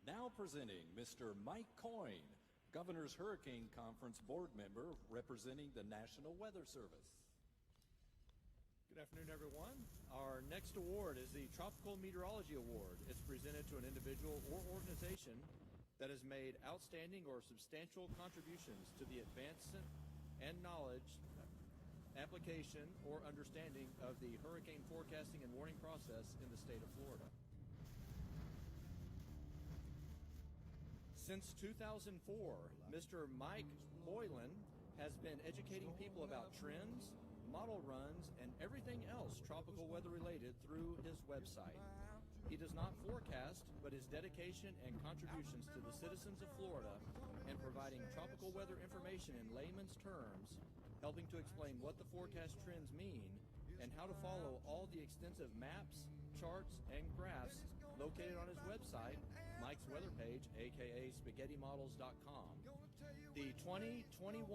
Now presenting Mr. Mike Coyne, Governor's Hurricane Conference Board member representing the National Weather Service. Good afternoon, everyone. Our next award is the Tropical Meteorology Award. It's presented to an individual or organization that has made outstanding or substantial contributions to the advancement and knowledge, application, or understanding of the hurricane forecasting and warning process in the state of Florida. Since 2004, Mr. Mike Boylan has been educating people about trends, model runs, and everything else tropical weather related through his website. He does not forecast, but his dedication and contributions to the citizens of Florida and providing tropical weather information in layman's terms, helping to explain what the forecast trends mean and how to follow all the extensive maps, charts, and graphs located on his website, Mike's weather page, aka SpaghettiModels.com. The 2021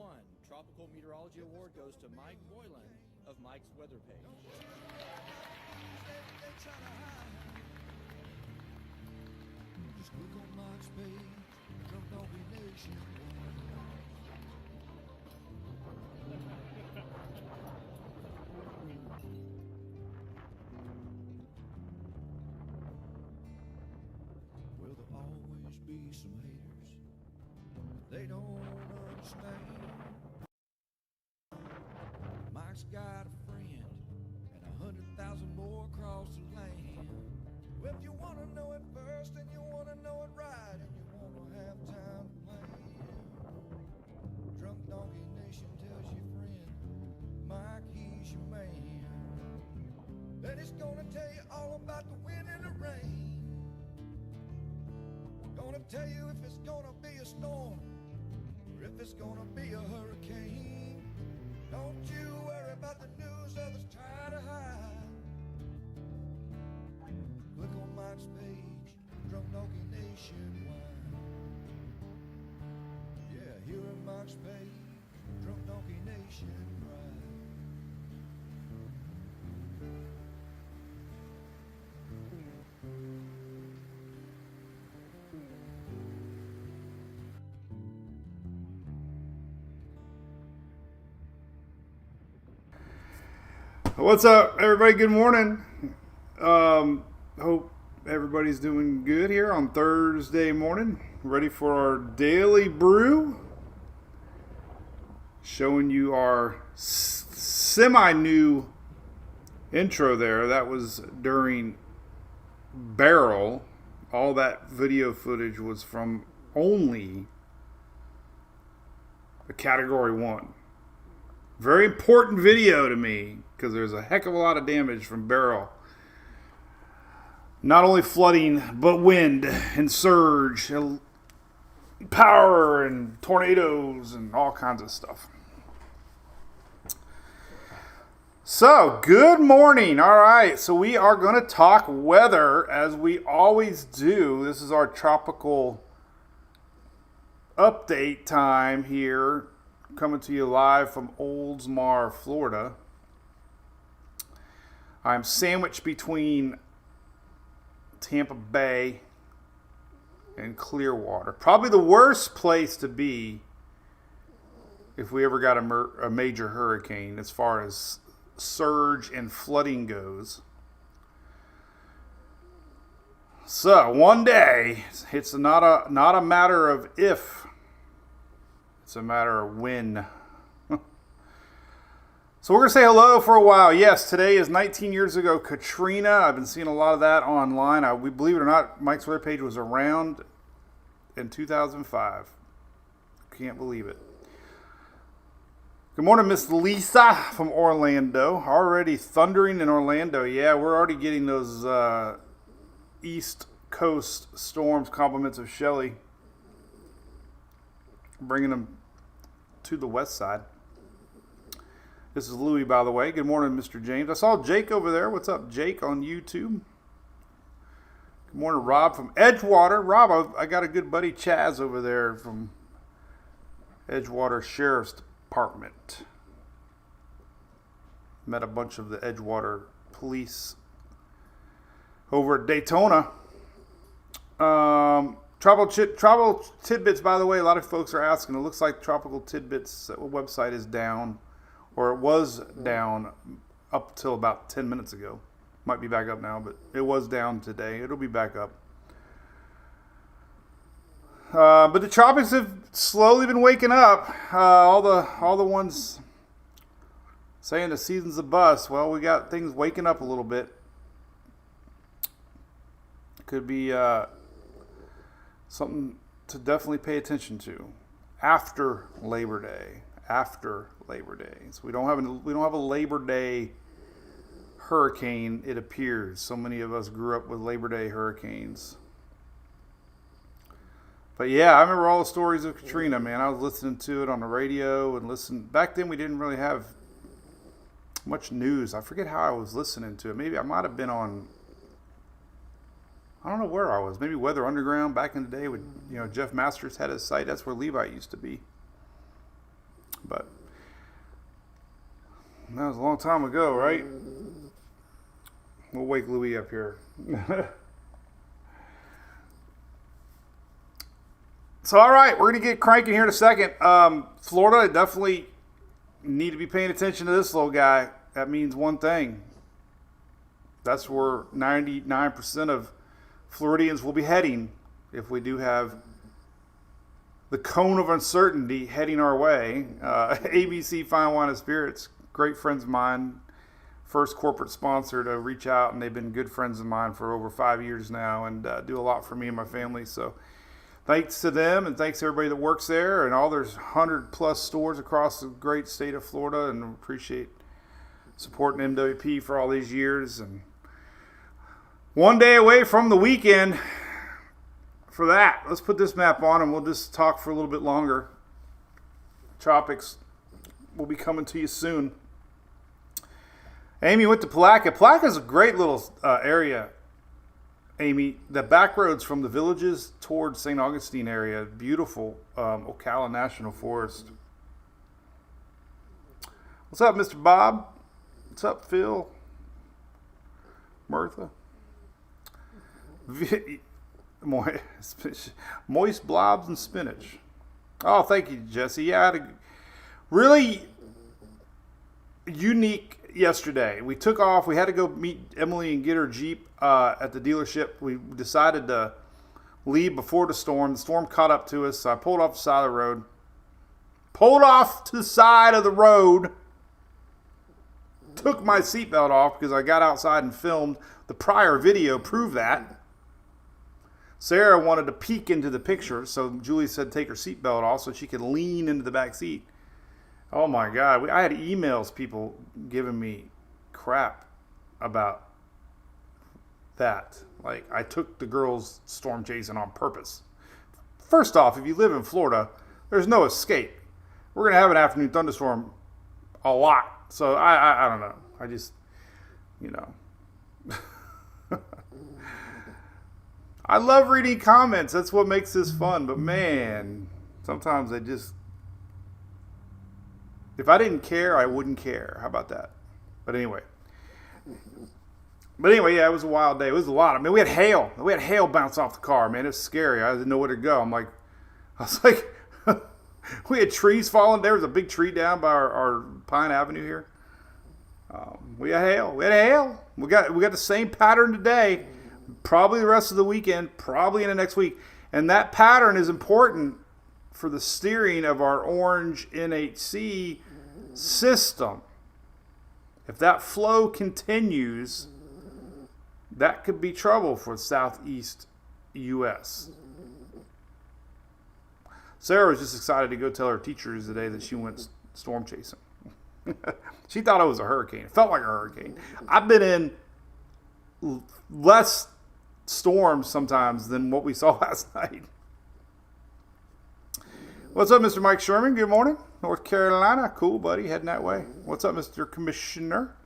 Tropical Meteorology Award goes to Mike Boylan of Mike's weather page. Just click on Mike's page, Trump Donkey Nation. Well, there'll always be some haters. They don't understand. Mike's got a friend and 100,000 more across the land. Well, if you want to know it first and you want to know it right and you want to have time to plan, Drunk Donkey Nation tells your friend, Mike, he's your man. And he's gonna tell you all about the wind and the rain. Gonna tell you if it's gonna be a storm or if it's gonna be a hurricane. Don't you worry about the news others try to hide. Click on Mike's page, Drunk Donkey Nationwide. Yeah, here on Mike's page, Drunk Donkey Nationwide. What's up, everybody? Good morning. Hope everybody's doing good here on Thursday morning. Ready for our daily brew. Showing you our semi-new intro there. That was during Barrel. All that video footage was from only a Category 1. Very important video to me because there's a heck of a lot of damage from Barrel. Not only flooding, but wind and surge, and power and tornadoes and all kinds of stuff. So, good morning. All right, so we are going to talk weather as we always do. This is our tropical update time here, coming to you live from Oldsmar, Florida. I'm sandwiched between Tampa Bay and Clearwater. Probably the worst place to be if we ever got a major hurricane as far as surge and flooding goes. So one day, it's not a matter of if, it's a matter of when. So we're going to say hello for a while. Yes, today is 19 years ago, Katrina. I've been seeing a lot of that online. We believe it or not, Mike's weather page was around in 2005. Can't believe it. Good morning, Miss Lisa from Orlando. Already thundering in Orlando. Yeah, we're already getting those East Coast storms, compliments of Shelley. Bringing them to the west side. This is Louie, by the way. Good morning, Mr. James. I saw Jake over there. What's up, Jake, on YouTube? Good morning, Rob from Edgewater. Rob, I got a good buddy, Chaz, over there from Edgewater Sheriff's Department. Met a bunch of the Edgewater police over at Daytona. Tropical Tidbits, by the way, a lot of folks are asking. It looks like Tropical Tidbits website is down, or it was down up till about 10 minutes ago. Might be back up now, but it was down today. It'll be back up. But the tropics have slowly been waking up. All the ones saying the season's a bust. Well, we got things waking up a little bit. Could be something to definitely pay attention to after Labor Day. So we don't have a Labor Day hurricane. It appears so many of us grew up with Labor Day hurricanes. But yeah, I remember all the stories of Katrina, man. I was listening to it on the radio and back then we didn't really have much news. I forget how I was listening to it. Maybe I might have been on, I don't know where I was. Maybe Weather Underground back in the day when, Jeff Masters had his site. That's where Levi used to be. But that was a long time ago, right? We'll wake Louis up here. So, all right, we're going to get cranking here in a second. Florida, definitely need to be paying attention to this little guy. That means one thing. That's where 99% of Floridians will be heading if we do have the cone of uncertainty heading our way. ABC Fine Wine and Spirits, great friends of mine, first corporate sponsor to reach out, and they've been good friends of mine for over 5 years now and do a lot for me and my family. So thanks to them and thanks to everybody that works there and all there's 100+ stores across the great state of Florida, and appreciate supporting MWP for all these years. And one day away from the weekend for that. Let's put this map on and we'll just talk for a little bit longer. Tropics will be coming to you soon. Amy went to Palaca. Palaca's a great little area. Amy, the back roads from the villages towards St. Augustine area, beautiful Ocala National Forest. What's up, Mr. Bob? What's up, Phil? Martha? Moist blobs and spinach. Oh, thank you, Jesse. Yeah, I had a really unique yesterday. We took off. We had to go meet Emily and get her Jeep at the dealership. We decided to leave before the storm. The storm caught up to us, so I pulled off the side of the road. Took my seatbelt off because I got outside and filmed. The prior video proved that. Sarah wanted to peek into the picture, so Julie said take her seatbelt off so she could lean into the back seat. Oh my God, I had emails, people giving me crap about that. Like, I took the girls storm chasing on purpose. First off, if you live in Florida, there's no escape. We're going to have an afternoon thunderstorm a lot. So I don't know. I just, I love reading comments. That's what makes this fun. But man, sometimes if I didn't care, I wouldn't care. How about that? But anyway, yeah, it was a wild day. It was a lot. I mean, we had hail. We had hail bounce off the car, man. It was scary. I didn't know where to go. I was like, we had trees falling. There was a big tree down by our Pine Avenue here. We had hail. We got the same pattern today. Probably the rest of the weekend. Probably in the next week. And that pattern is important for the steering of our orange NHC system. If that flow continues, that could be trouble for southeast U.S. Sarah was just excited to go tell her teachers today that she went storm chasing. She thought it was a hurricane. It felt like a hurricane. I've been in less storms sometimes than what we saw last night. What's up, Mr. Mike Sherman? Good morning. North Carolina. Cool, buddy. Heading that way. What's up, Mr. Commissioner?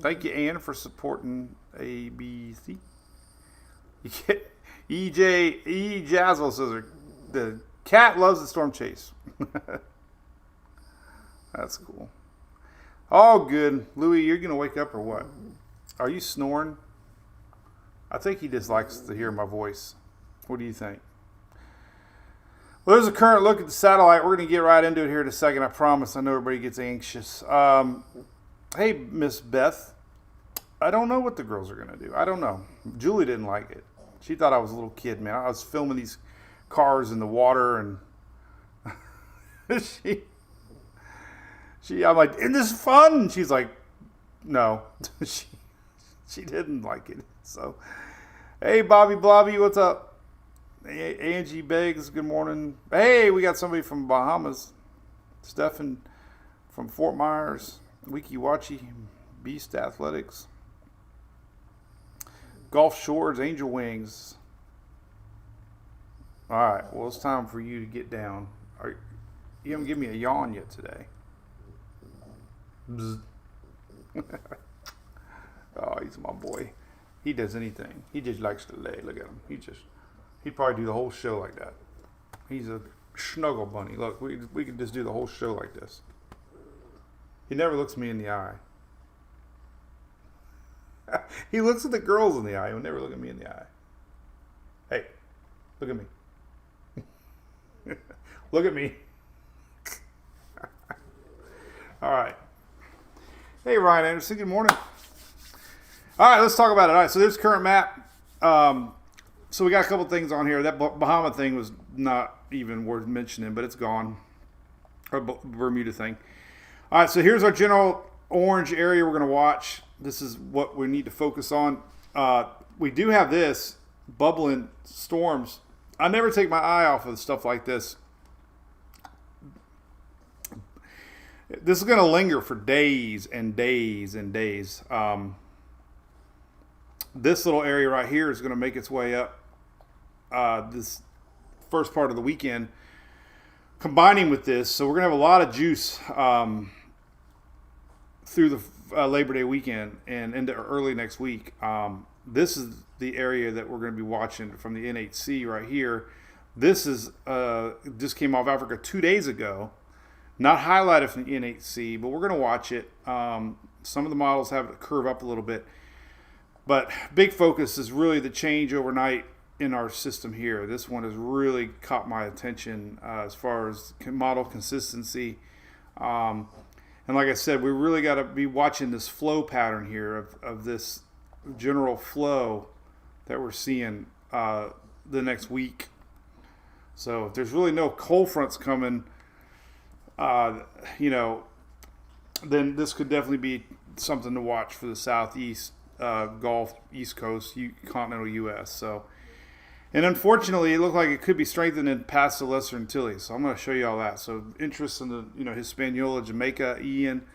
Thank you, Ann, for supporting ABC. E. Jazzle says the cat loves the storm chase. That's cool. All good. Louis, you're going to wake up or what? Are you snoring? I think he just likes to hear my voice. What do you think? Well, there's a current look at the satellite. We're going to get right into it here in a second. I promise. I know everybody gets anxious. Hey, Miss Beth. I don't know what the girls are going to do. I don't know. Julie didn't like it. She thought I was a little kid, man. I was filming these cars in the water, and I'm like, isn't this fun? And she's like, no. she didn't like it. So, hey, Bobby Blobby, what's up? Angie Beggs, good morning. Hey, we got somebody from Bahamas. Stefan from Fort Myers. Wiki Wachi, Beast Athletics. Gulf Shores, Angel Wings. All right, well, it's time for you to get down. You haven't given me a yawn yet today. Bzz. Oh, he's my boy. He does anything. He just likes to lay. Look at him. He'd probably do the whole show like that. He's a snuggle bunny. Look, we could just do the whole show like this. He never looks me in the eye. He looks at the girls in the eye. He'll never look at me in the eye. Hey, look at me. Look at me. All right. Hey, Ryan Anderson. Good morning. All right, let's talk about it. All right, so there's current map. So we got a couple things on here. That Bahama thing was not even worth mentioning, but it's gone. Or Bermuda thing. All right, so here's our general orange area we're going to watch. This is what we need to focus on. We do have this, bubbling storms. I never take my eye off of stuff like this. This is going to linger for days and days and days. This little area right here is going to make its way up this first part of the weekend, combining with this. So we're going to have a lot of juice through the Labor Day weekend and into early next week. This is the area that we're going to be watching from the N8C right here. This is just came off Africa 2 days ago. Not highlighted from the N8C, but we're going to watch it. Some of the models have it curve up a little bit. But big focus is really the change overnight in our system here. This one has really caught my attention as far as model consistency. And like I said, we really got to be watching this flow pattern here of this general flow that we're seeing the next week. So if there's really no cold fronts coming, then this could definitely be something to watch for the southeast Gulf, East Coast, continental U.S. So, and unfortunately, it looked like it could be strengthening past the Lesser Antilles. So I'm going to show you all that. So interest in the Hispaniola, Jamaica, Ian,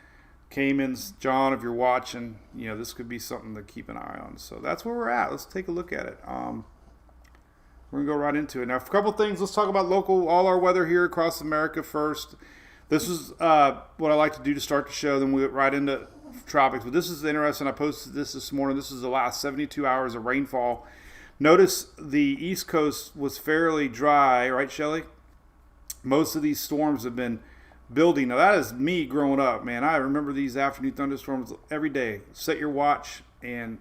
Caymans, John, if you're watching, this could be something to keep an eye on. So that's where we're at. Let's take a look at it. We're going to go right into it. Now, a couple things. Let's talk about all our weather here across America first. This is what I like to do to start the show. Then we get right into tropics. But this is interesting. I posted this morning. This is the last 72 hours of rainfall. Notice the East Coast was fairly dry, right, Shelley? Most of these storms have been building. Now, that is me growing up, man. I remember these afternoon thunderstorms every day. Set your watch, and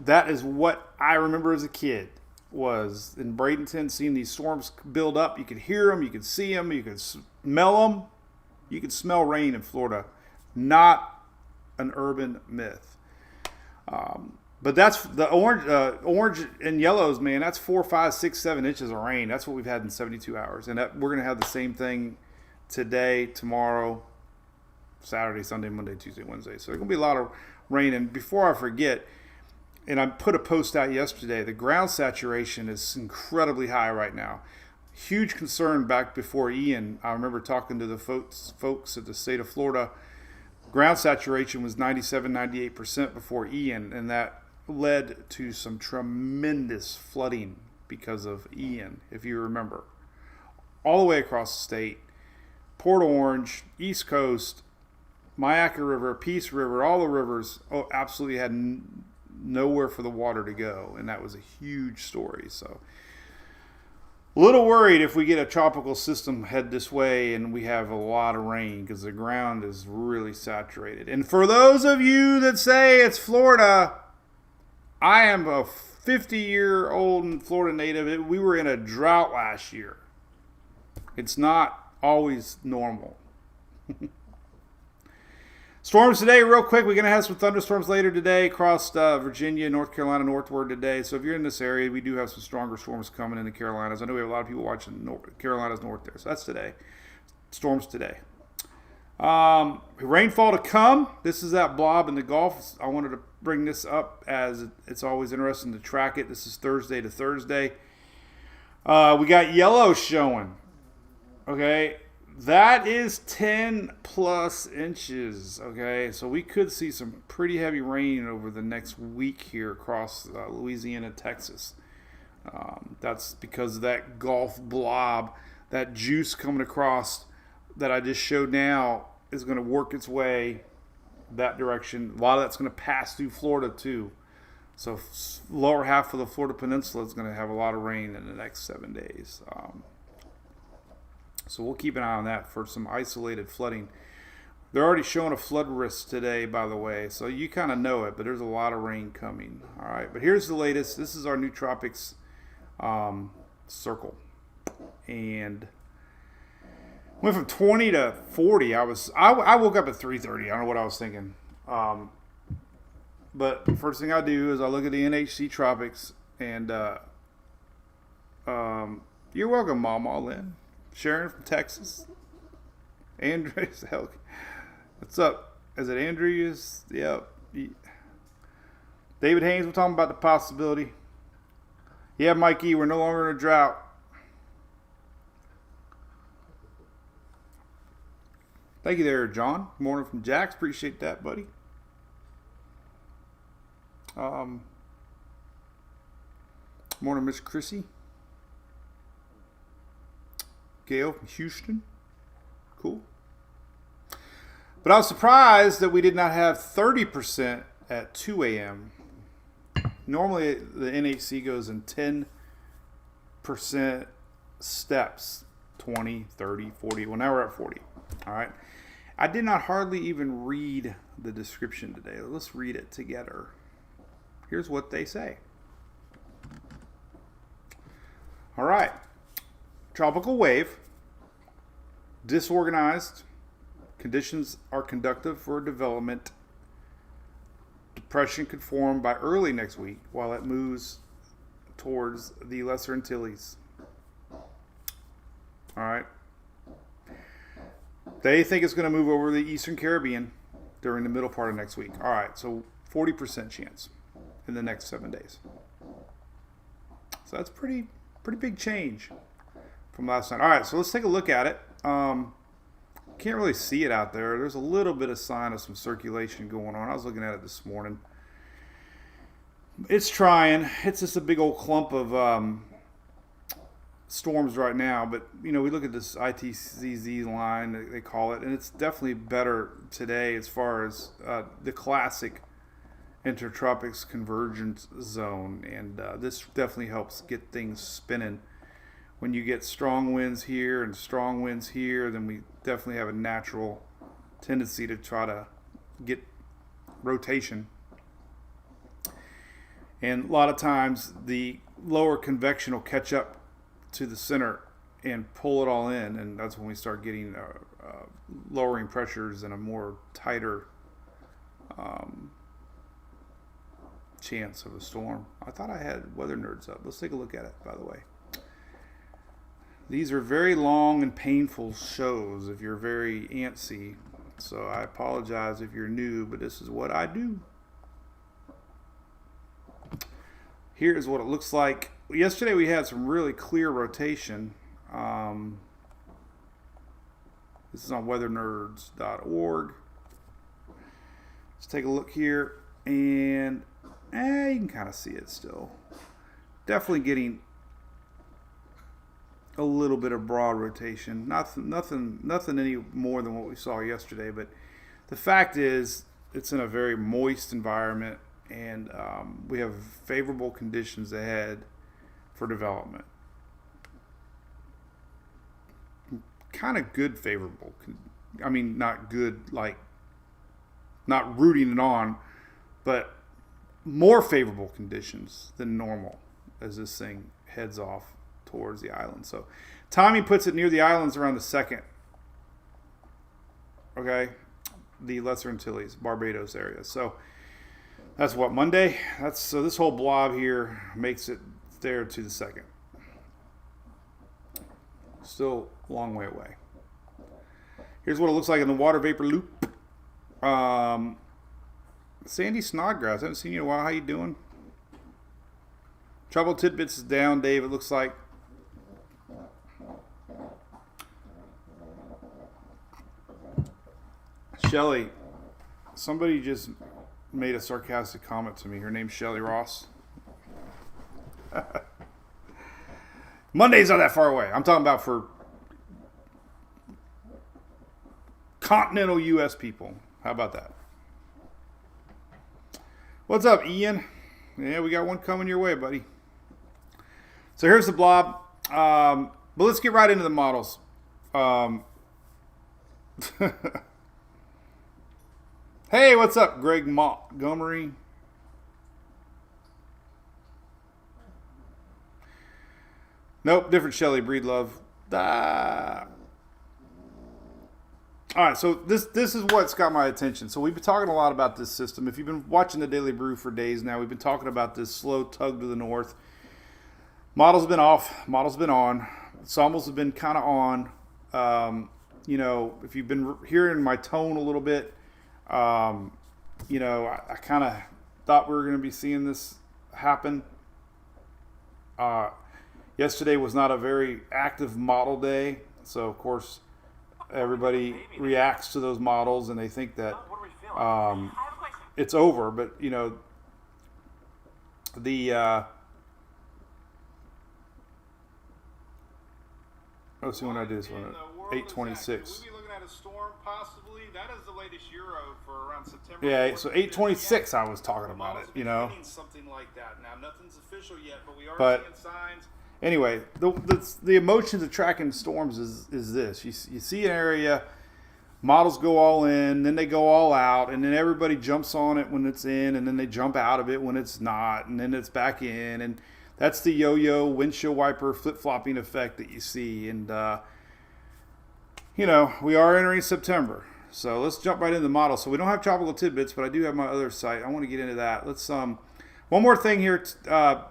that is what I remember as a kid. Was in Bradenton, seeing these storms build up. You could hear them, you could see them, you could smell them. You could smell rain in Florida. Not an urban myth. But that's the orange and yellows, man. That's 4, 5, 6, 7 inches of rain. That's what we've had in 72 hours. And we're going to have the same thing today, tomorrow, Saturday, Sunday, Monday, Tuesday, Wednesday. So there's going to be a lot of rain. And before I forget, and I put a post out yesterday, the ground saturation is incredibly high right now. Huge concern back before Ian. I remember talking to the folks at the state of Florida. Ground saturation was 97, 98% before Ian, and that led to some tremendous flooding because of Ian, if you remember. All the way across the state, Port Orange, East Coast, Myakka River, Peace River, all the rivers absolutely had nowhere for the water to go, and that was a huge story. So a little worried if we get a tropical system head this way and we have a lot of rain because the ground is really saturated. And for those of you that say it's Florida, I am a 50-year-old Florida native, we were in a drought last year. It's not always normal. Storms today, real quick. We're going to have some thunderstorms later today across Virginia, North Carolina, northward today. So if you're in this area, we do have some stronger storms coming in the Carolinas. I know we have a lot of people watching Carolinas north there. So that's today. Storms today. Rainfall to come. This is that blob in the Gulf. I wanted to bring this up as it's always interesting to track it. This is Thursday to Thursday. We got yellow showing. Okay. That is 10 plus inches, okay? So we could see some pretty heavy rain over the next week here across Louisiana, Texas. That's because of that Gulf blob, that juice coming across that I just showed now is going to work its way that direction. A lot of that's going to pass through Florida too. So lower half of the Florida Peninsula is going to have a lot of rain in the next 7 days. So we'll keep an eye on that for some isolated flooding. They're already showing a flood risk today, by the way, so you kind of know it, but there's a lot of rain coming. All right, but here's the latest. This is our new tropics circle. And went from 20 to 40. I woke up at 3:30. I don't know what I was thinking. But first thing I do is I look at the NHC tropics, and you're welcome, Mama Lynn. Sharon from Texas. Andrews. What's up? Is it Andrews? Yep. David Haynes, we're talking about the possibility. Yeah, Mikey, we're no longer in a drought. Thank you there, John. Morning from Jax. Appreciate that, buddy. Morning, Miss Chrissy. Gail from Houston. Cool. But I was surprised that we did not have 30% at 2 a.m. Normally, the NHC goes in 10% steps. 20, 30, 40. Well, now we're at 40. All right. I did not hardly even read the description today. Let's read it together. Here's what they say. All right. Tropical wave. Disorganized. Conditions are conducive for development. Depression could form by early next week while it moves towards the Lesser Antilles. All right. They think it's going to move over the Eastern Caribbean during the middle part of next week. All right, so 40% chance in the next 7 days. So that's pretty big change from last night. All right, so let's take a look at it. Can't really see it out there. There's a little bit of sign of some circulation going on. I was looking at it this morning. It's trying. It's just a big old clump of storms right now. But, you know, we look at this ITCZ line, they call it, and it's definitely better today as far as the classic intertropics convergence zone. And this definitely helps get things spinning. When you get strong winds here and strong winds here, then we definitely have a natural tendency to try to get rotation. And a lot of times the lower convection will catch up to the center and pull it all in, and that's when we start getting lowering pressures and a more tighter chance of a storm. I thought I had weather nerds up. Let's take a look at it, by the way. These are very long and painful shows if you're very antsy. So I apologize if you're new, but this is what I do. Here's what it looks like. Yesterday we had some really clear rotation. This is on weathernerds.org. Let's take a look here. And you can kind of see it still. Definitely getting a little bit of broad rotation. Nothing any more than what we saw yesterday. But the fact is, it's in a very moist environment, and we have favorable conditions ahead for development. Kind of good favorable. I mean, not good, like not rooting it on, but more favorable conditions than normal as this thing heads off towards the island. So timing puts it near the islands around the 2nd. Okay, the Lesser Antilles, Barbados area. So that's what, Monday? So this whole blob here makes it there to the 2nd. Still a long way away. Here's what it looks like in the water vapor loop. Sandy Snodgrass, I haven't seen you in a while. How you doing? Trouble Tidbits is down, Dave, it looks like. Shelly, somebody just made a sarcastic comment to me. Her name's Shelly Ross. Monday's not that far away. I'm talking about for continental U.S. people. How about that? What's up, Ian? Yeah, we got one coming your way, buddy. So here's the blob. But let's get right into the models. Hey, what's up, Greg Montgomery? Nope, different Shelly Breedlove. Ah. All right, so this is what's got my attention. So we've been talking a lot about this system. If you've been watching the Daily Brew for days now, we've been talking about this slow tug to the north. Models have been off. Models have been on. Ensembles have been kind of on. You know, if you've been hearing my tone a little bit, you know, I kind of thought we were going to be seeing this happen. Yesterday was not a very active model day. So, of course, everybody reacts to those models and they think that it's over. But, you know, let's see when I do this one. 826. We'll be looking at a storm, possibly. That is the latest Euro for around September. Yeah, so 826 I was talking about it, you know. Something like that. Now, nothing's official yet, but we are seeing signs. Anyway, the emotions of tracking storms is this. You see an area, models go all in, then they go all out, and then everybody jumps on it when it's in, and then they jump out of it when it's not, and then it's back in. And that's the yo-yo windshield wiper flip-flopping effect that you see. And, you know, we are entering September. So let's jump right into the model. So we don't have tropical tidbits, but I do have my other site. I want to get into that. Let's one more thing here.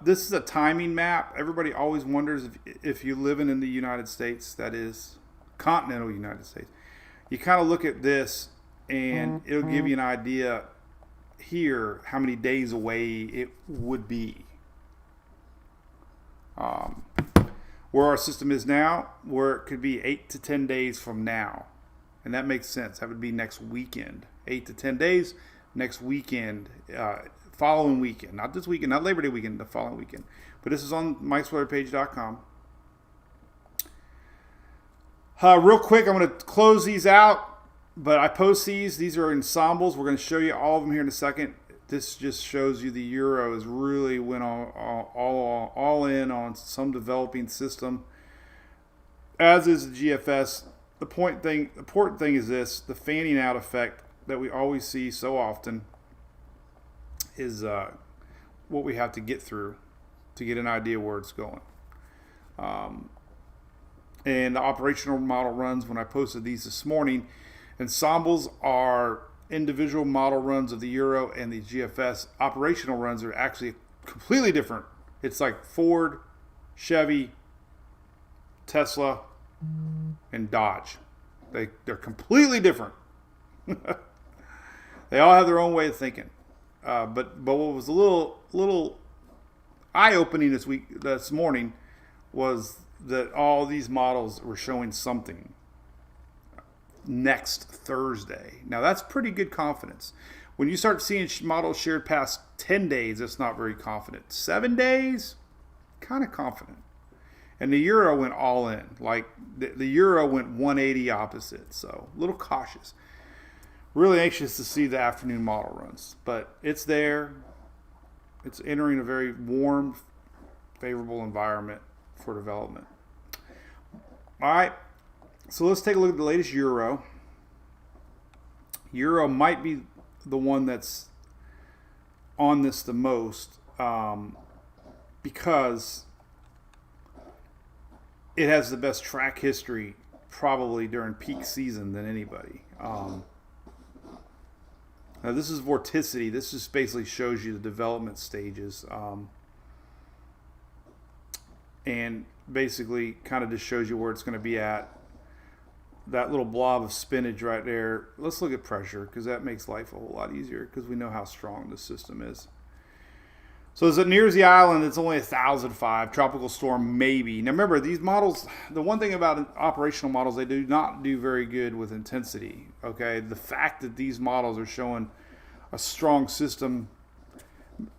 This is a timing map. Everybody always wonders if you live in the United States, that is continental United States. You kind of look at this and it'll give you an idea here how many days away it would be. Where our system is now, where it could be 8 to 10 days from now. And that makes sense. That would be next weekend. 8 to 10 days, next weekend, following weekend. Not this weekend, not Labor Day weekend, the following weekend. But this is on Mike'sWeatherPage.com. Real quick, I'm going to close these out, but I post these. These are ensembles. We're going to show you all of them here in a second. This just shows you the Euro has really went all in on some developing system, as is the GFS. The important thing is this: the fanning out effect that we always see so often is what we have to get through to get an idea where it's going. And the operational model runs, when I posted these this morning, ensembles are individual model runs of the Euro, and the GFS operational runs are actually completely different. It's like Ford, Chevy, Tesla, and Dodge. They're completely different. They all have their own way of thinking. But what was a little eye-opening this morning was that all these models were showing something next Thursday. Now that's pretty good confidence. When you start seeing models shared past 10 days, it's not very confident. 7 days, kind of confident. And the Euro went all in. Like the Euro went 180 opposite. So a little cautious. Really anxious to see the afternoon model runs. But it's there. It's entering a very warm, favorable environment for development. All right. So let's take a look at the latest Euro. Euro might be the one that's on this the most because it has the best track history probably during peak season than anybody. Now this is vorticity. This just basically shows you the development stages. And basically kind of just shows you where it's going to be at. That little blob of spinach right there. Let's look at pressure because that makes life a whole lot easier because we know how strong the system is. So as it nears the island, it's only 1,005. Tropical storm, maybe. Now remember, these models, the one thing about operational models, they do not do very good with intensity. Okay, the fact that these models are showing a strong system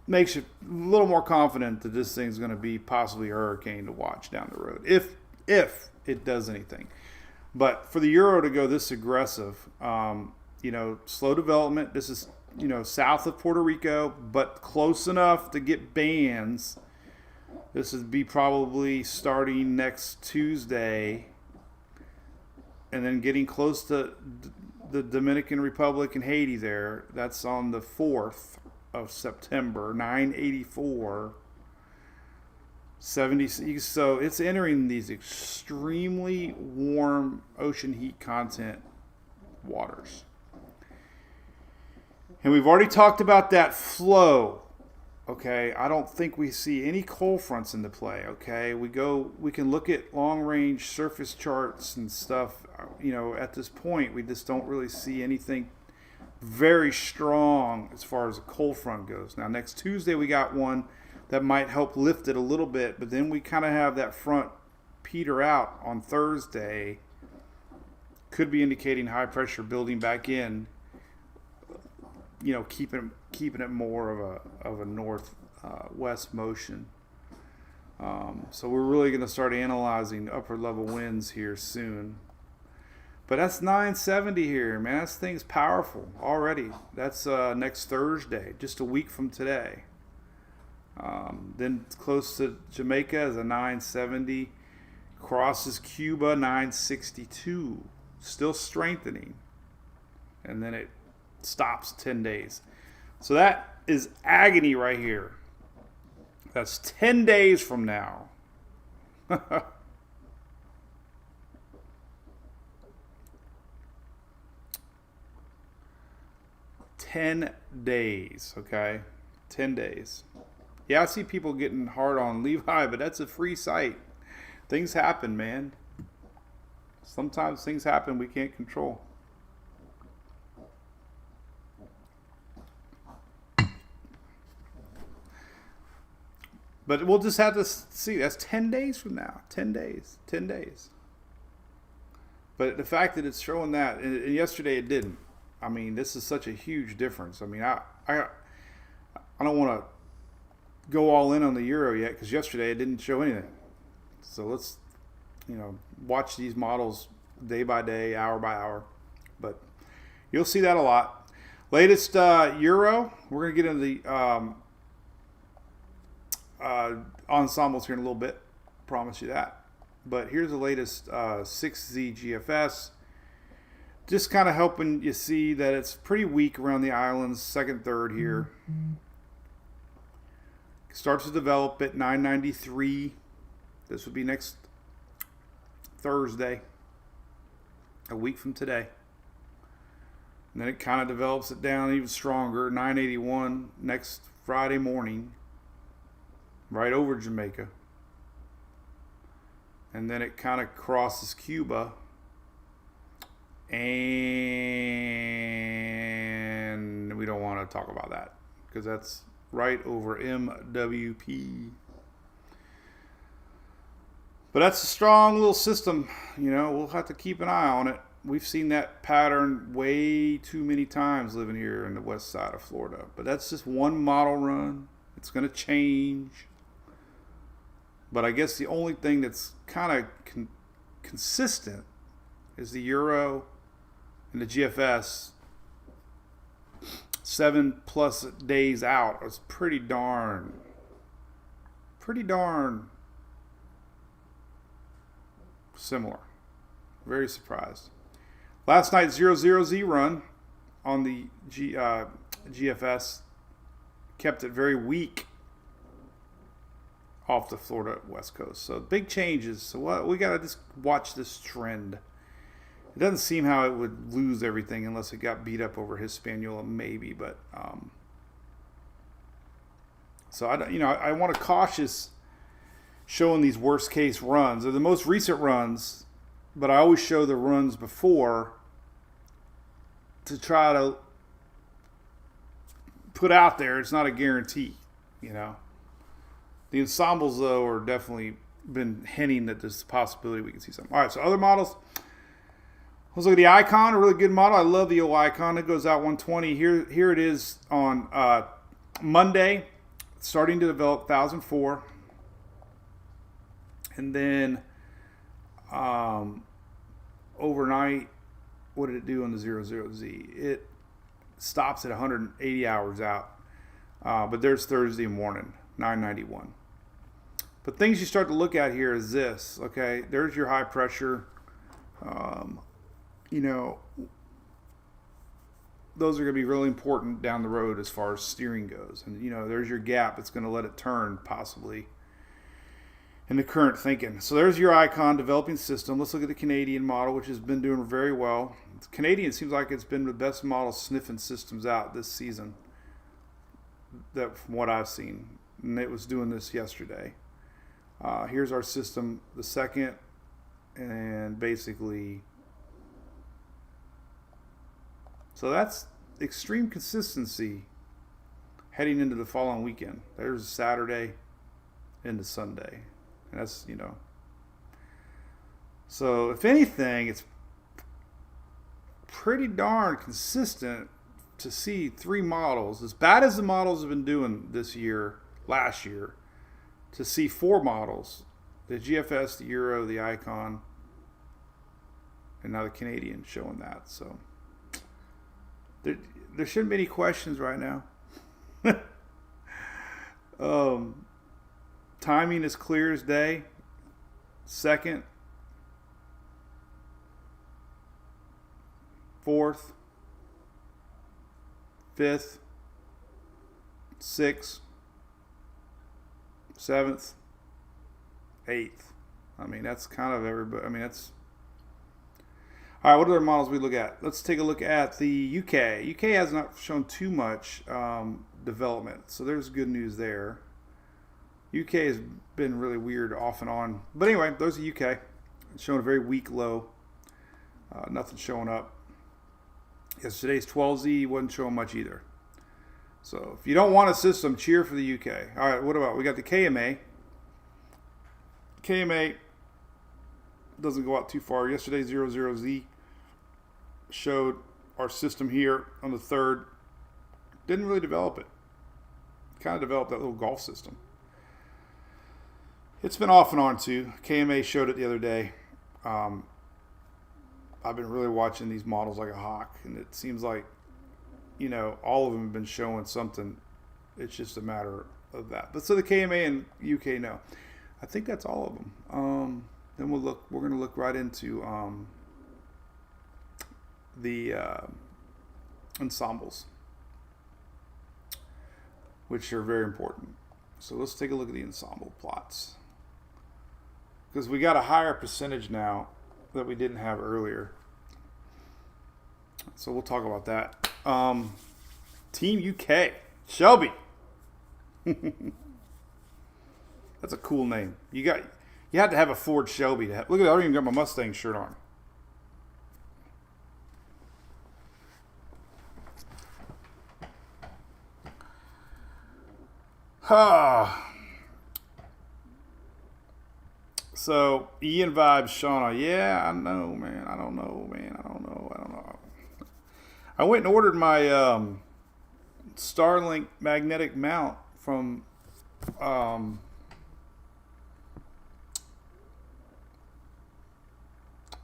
makes you a little more confident that this thing's going to be possibly a hurricane to watch down the road, if it does anything. But for the Euro to go this aggressive, slow development. This is, south of Puerto Rico, but close enough to get bands. This would be probably starting next Tuesday and then getting close to the Dominican Republic and Haiti there. That's on the 4th of September, 984. 70. So it's entering these extremely warm ocean heat content waters. And we've already talked about that flow. Okay, I don't think we see any cold fronts into play. Okay, we can look at long range surface charts and stuff. At this point, we just don't really see anything very strong as far as a cold front goes. Now, next Tuesday, we got one that might help lift it a little bit, but then we kind of have that front peter out on Thursday. Could be indicating high pressure building back in. Keeping it more of a north west motion. So we're really going to start analyzing upper level winds here soon. But that's 970 here, man. This thing's powerful already. That's next Thursday, just a week from today. Then close to Jamaica is a 970. Crosses Cuba, 962. Still strengthening. And then it stops 10 days. So that is agony right here. That's 10 days from now. 10 days, okay? 10 days. Yeah, I see people getting hard on Levi, but that's a free site. Things happen, man. Sometimes things happen we can't control. But we'll just have to see. That's 10 days from now. 10 days. 10 days. But the fact that it's showing that, and yesterday it didn't. I mean, this is such a huge difference. I mean, I don't want to go all in on the Euro yet because yesterday it didn't show anything. So let's, watch these models day by day, hour by hour. But you'll see that a lot. Latest Euro, we're going to get into the ensembles here in a little bit. Promise you that. But here's the latest 6Z GFS. Just kind of helping you see that it's pretty weak around the islands, second, third here. Starts to develop at 993. This would be next Thursday, a week from today. And then it kind of develops it down even stronger, 981 next Friday morning, right over Jamaica. And then it kind of crosses Cuba. And we don't want to talk about that because that's right over MWP. But that's a strong little system. We'll have to keep an eye on it. We've seen that pattern way too many times living here in the west side of Florida. But that's just one model run. It's going to change. But I guess the only thing that's kind of consistent is the Euro and the GFS. 7+ days out. It's pretty darn similar. Very surprised. Last night's 0-0Z run on the GFS kept it very weak off the Florida West Coast. So big changes. So we got to just watch this trend. It doesn't seem how it would lose everything unless it got beat up over Hispaniola, maybe. But so I want to cautious showing these worst case runs. They're the most recent runs, but I always show the runs before to try to put out there. It's not a guarantee, you know. The ensembles, though, are definitely been hinting that there's a possibility we can see something. All right, so other models. Let's look at the Icon, a really good model. I love the old Icon. It goes out 120. Here it is on Monday, starting to develop 1004. And then overnight, what did it do on the 00Z? It stops at 180 hours out. But there's Thursday morning, 991. But things you start to look at here is this, okay? There's your high pressure. Those are going to be really important down the road as far as steering goes. And, there's your gap. It's going to let it turn possibly in the current thinking. So there's your Icon developing system. Let's look at the Canadian model, which has been doing very well. The Canadian seems like it's been the best model sniffing systems out this season, that from what I've seen. And it was doing this yesterday. Here's our system, the second, and basically, so that's extreme consistency heading into the following weekend. There's Saturday into Sunday. And that's, so if anything, it's pretty darn consistent to see three models, as bad as the models have been doing last year, to see four models, the GFS, the Euro, the Icon, and now the Canadian showing that. So there shouldn't be any questions right now. Timing is clear as day. Second, fourth, fifth, sixth, seventh, eighth. That's kind of everybody. That's all right. What other models we look at? Let's take a look at the UK. UK has not shown too much development, so there's good news there. UK has been really weird off and on. But anyway, those are UK. It's showing a very weak low. Nothing showing up. Yesterday's 12Z wasn't showing much either. So if you don't want a system, cheer for the UK. All right, what about? We got the KMA. KMA doesn't go out too far. Yesterday's 00Z showed our system here on the 3rd. Didn't really develop it. Kind of developed that little golf system. It's been off and on too. KMA showed it the other day. I've been really watching these models like a hawk, and it seems like, all of them have been showing something. It's just a matter of that. But so the KMA and UK, no. I think that's all of them. Then we're going to look right into the ensembles, which are very important. So let's take a look at the ensemble plots, because we got a higher percentage now that we didn't have earlier. So we'll talk about that. Team UK, Shelby. That's a cool name. You had to have a Ford Shelby to have. Look at that, I don't even got my Mustang shirt on. So Ian vibes Shauna. Yeah, I know, man. I don't know. I went and ordered my Starlink magnetic mount from let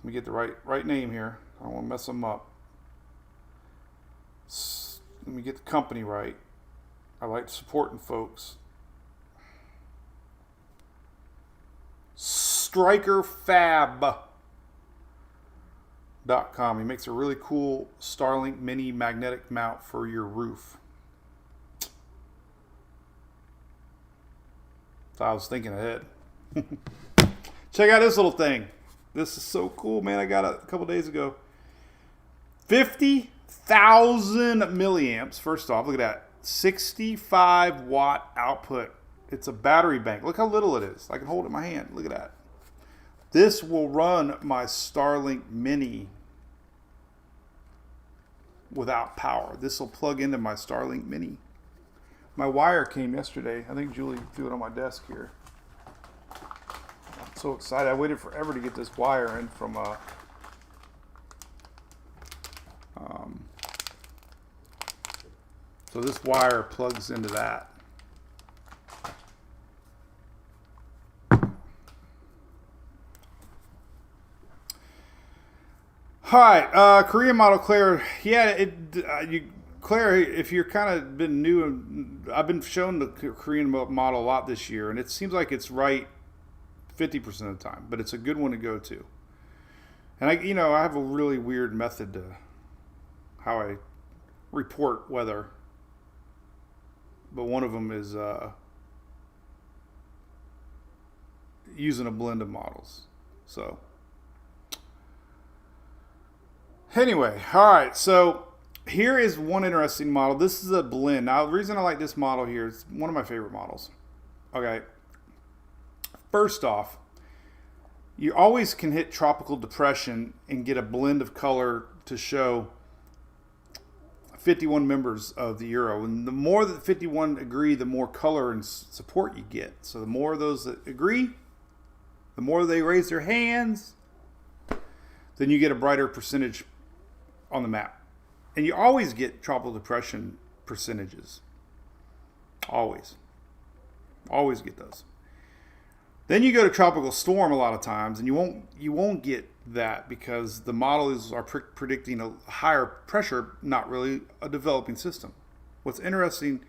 me get the right name here. I don't want to mess them up. Let me get the company right. I like supporting folks. StrikerFab.com. He makes a really cool Starlink mini magnetic mount for your roof. So I was thinking ahead. Check out this little thing. This is so cool, man. I got it a couple days ago. 50,000 milliamps. First off, look at that. 65 watt output. It's a battery bank. Look how little it is. I can hold it in my hand. Look at that. This will run my Starlink Mini without power. This will plug into my Starlink Mini. My wire came yesterday. I think Julie threw it on my desk here. I'm so excited. I waited forever to get this wire in from so this wire plugs into that. All right, Korean model Claire. Yeah, Claire, if you're kind of been new, I've been shown the Korean model a lot this year, and it seems like it's right 50% of the time, but it's a good one to go to. And I have a really weird method to how I report weather, but one of them is using a blend of models. So anyway, all right, so here is one interesting model. This is a blend. Now, the reason I like this model here is one of my favorite models. Okay. First off, you always can hit tropical depression and get a blend of color to show 51 members of the Euro. And the more that 51 agree, the more color and support you get. So the more of those that agree, the more they raise their hands, then you get a brighter percentage on the map. And you always get tropical depression percentages. Always get those. Then you go to tropical storm a lot of times, and you won't get that because the models are predicting a higher pressure, not really a developing system. What's interesting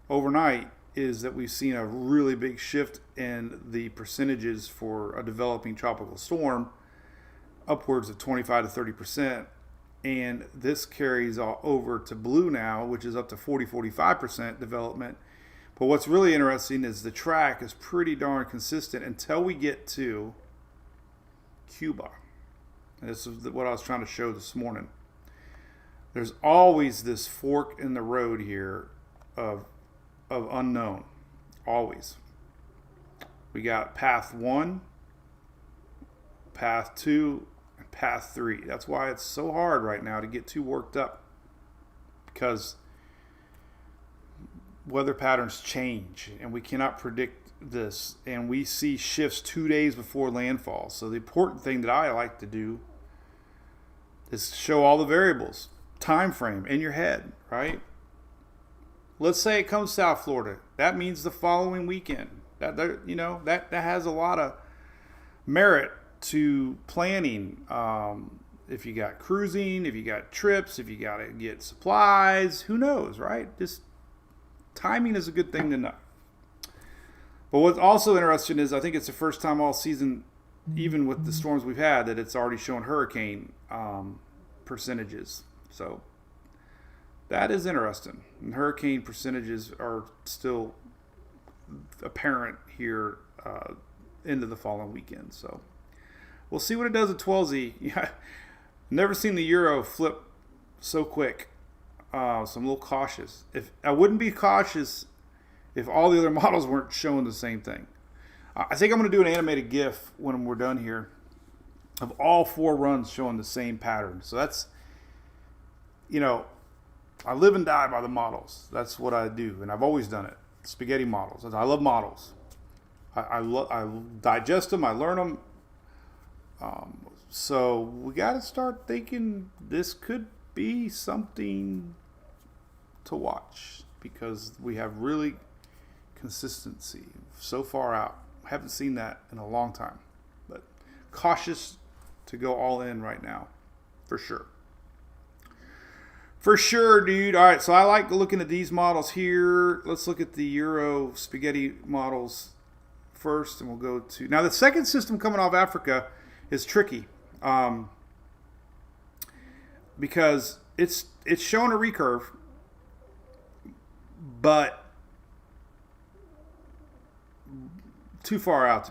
overnight is that we've seen a really big shift in the percentages for a developing tropical storm, upwards of 25 to 30%. And this carries all over to blue now, which is up to 45% development. But what's really interesting is the track is pretty darn consistent until we get to Cuba. And this is what I was trying to show this morning. There's always this fork in the road here of unknown. Always. We got path 1, path 2, and path 3. That's why it's so hard right now to get too worked up. Because weather patterns change and we cannot predict this, and we see shifts 2 days before landfall. So the important thing that I like to do is show all the variables, time frame in your head, right? Let's say it comes South Florida. That means the following weekend. That has a lot of merit to planning. If you got cruising, if you got trips, if you got to get supplies, who knows, right? Just timing is a good thing to know. But what's also interesting is I think it's the first time all season, even with the storms we've had, that it's already shown hurricane percentages. So that is interesting. And hurricane percentages are still apparent here into the following weekend. So we'll see what it does at 12Z. Yeah, never seen the Euro flip so quick. So I'm a little cautious. If I wouldn't be cautious if all the other models weren't showing the same thing. I think I'm going to do an animated GIF when we're done here of all 4 runs showing the same pattern. So that's, I live and die by the models. That's what I do, and I've always done it. Spaghetti models. I love models. I digest them. I learn them. So we got to start thinking this could be something to watch because we have really consistency so far out. I haven't seen that in a long time, but cautious to go all in right now for sure. For sure, dude. All right, so I like looking at these models here. Let's look at the Euro spaghetti models first, and we'll go to now the second system coming off Africa is tricky. Because it's showing a recurve, too far out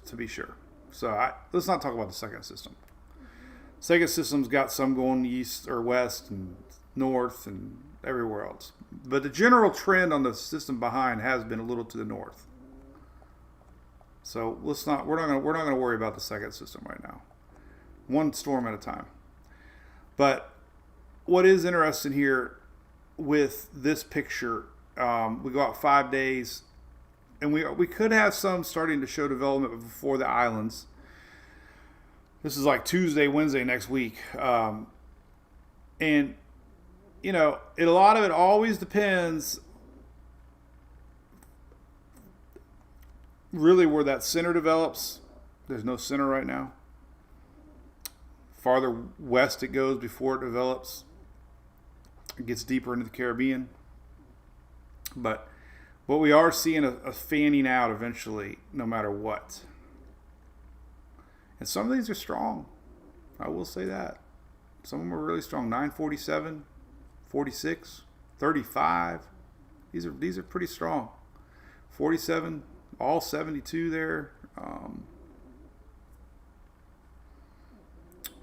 to be sure. So let's not talk about the second system. Second system's got some going east or west and north and everywhere else. But the general trend on the system behind has been a little to the north. So we're not gonna worry about the second system right now. One storm at a time. But what is interesting here with this picture, we go out 5 days, and we could have some starting to show development before the islands. This is like Tuesday, Wednesday next week. And, you know, a lot of it always depends really where that center develops. There's no center right now. Farther west it goes before it develops. It gets deeper into the Caribbean. But what we are seeing a fanning out eventually, no matter what. And some of these are strong. I will say that. Some of them are really strong. 947, 46, 35. These are pretty strong. 47, all 72 there.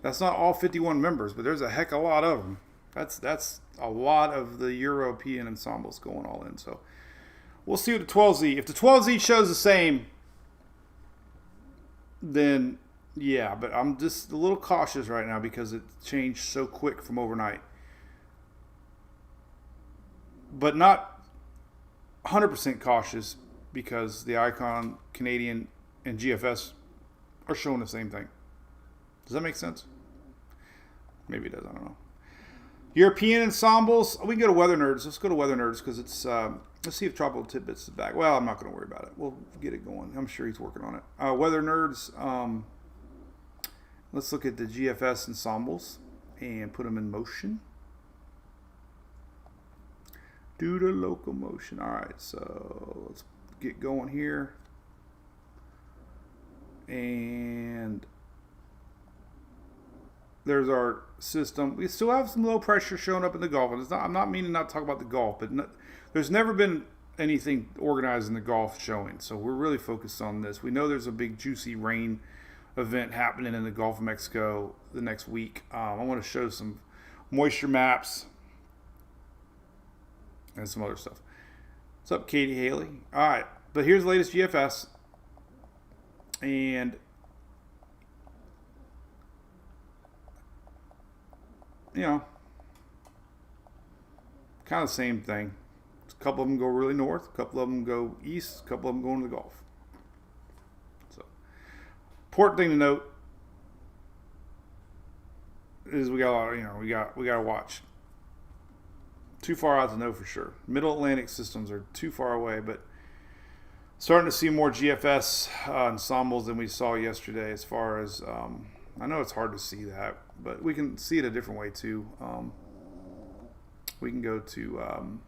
That's not all 51 members, but there's a heck of a lot of them. That's a lot of the European ensembles going all in. So we'll see what the 12Z. If the 12Z shows the same, then yeah. But I'm just a little cautious right now because it changed so quick from overnight. But not 100% cautious because the Icon, Canadian, and GFS are showing the same thing. Does that make sense? Maybe it does. I don't know. European ensembles. We can go to Weather Nerds. Let's go to Weather Nerds because it's. Let's see if Tropical Tidbits is back. Well, I'm not going to worry about it. We'll get it going. I'm sure he's working on it. Weather Nerds. Let's look at the GFS ensembles and put them in motion. Due to locomotion. All right, so let's get going here. And there's our system. We still have some low pressure showing up in the Gulf. And I'm not meaning not to talk about the Gulf, but there's never been anything organized in the Gulf showing. So we're really focused on this. We know there's a big juicy rain event happening in the Gulf of Mexico the next week. I want to show some moisture maps and some other stuff. What's up, Katie Haley? All right, but here's the latest GFS. And you know, kind of the same thing. A couple of them go really north, a couple of them go east, a couple of them go into the Gulf. So, important thing to note is we got to watch. Too far out to know for sure. Middle Atlantic systems are too far away, but starting to see more GFS ensembles than we saw yesterday. As far as I know, it's hard to see that, but we can see it a different way too. We can go to.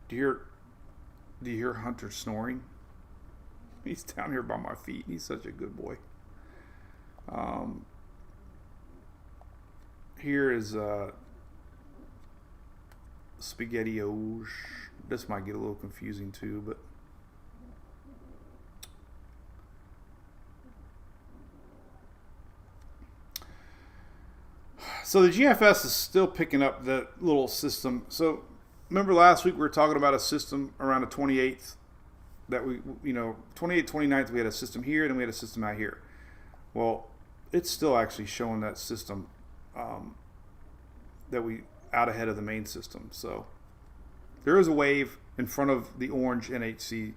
Do you hear Hunter snoring? He's down here by my feet. He's such a good boy. Here is SpaghettiOs. This might get a little confusing too, but so the GFS is still picking up the little system. So remember last week we were talking about a system around the 28th that 28th, 29th we had a system here, then we had a system out here. Well, it's still actually showing that system that we out ahead of the main system. So there is a wave in front of the orange NHC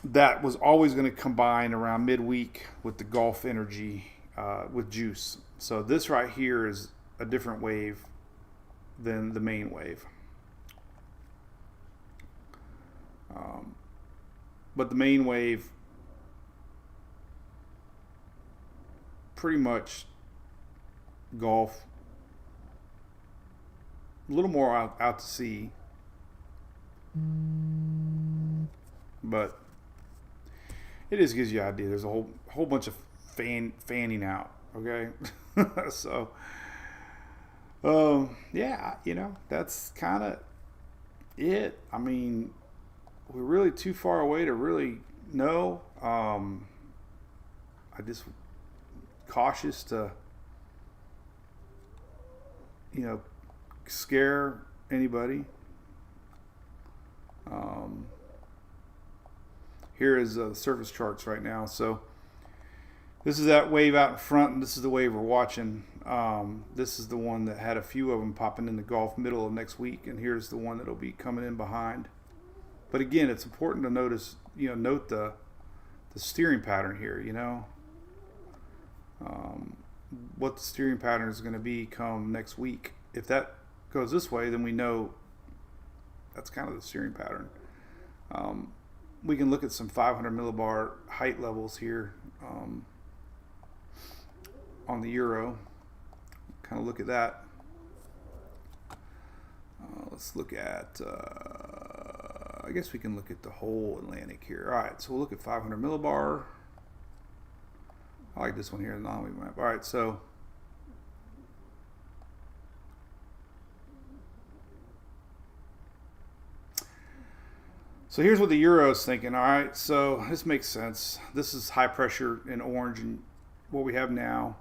that was always going to combine around midweek with the Gulf energy with juice. So this right here is a different wave than the main wave. But the main wave pretty much Gulf, a little more out to sea, but it just gives you an idea. There's a whole bunch of fanning out. Okay, so yeah, that's kind of it. I mean, we're really too far away to really know. I just cautious to, scare anybody. Here is the surface charts right now. So this is that wave out in front, and this is the wave we're watching. This is the one that had a few of them popping in the Gulf middle of next week, and here's the one that'll be coming in behind. But again, it's important to note the steering pattern here. What the steering pattern is going to be come next week. If that goes this way, then we know that's kind of the steering pattern. We can look at some 500 millibar height levels here on the euro. Kind of look at that. Let's look at, I guess we can look at the whole Atlantic here. All right, so we'll look at 500 millibar. I like this one here, the non-wave map. All right, so here's what the euro is thinking. All right, so this makes sense. This is high pressure in orange, and what we have now,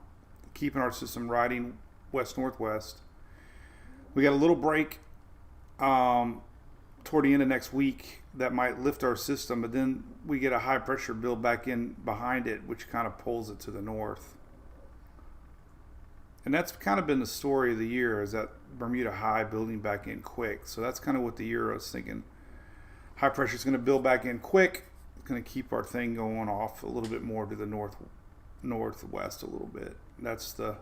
keeping our system riding west-northwest. We got a little break toward the end of next week that might lift our system, but then we get a high pressure build back in behind it, which kind of pulls it to the north. And that's kind of been the story of the year, is that Bermuda high building back in quick. So that's kind of what the euro is thinking. High pressure is going to build back in quick. It's going to keep our thing going off a little bit more to the northwest a little bit. That's the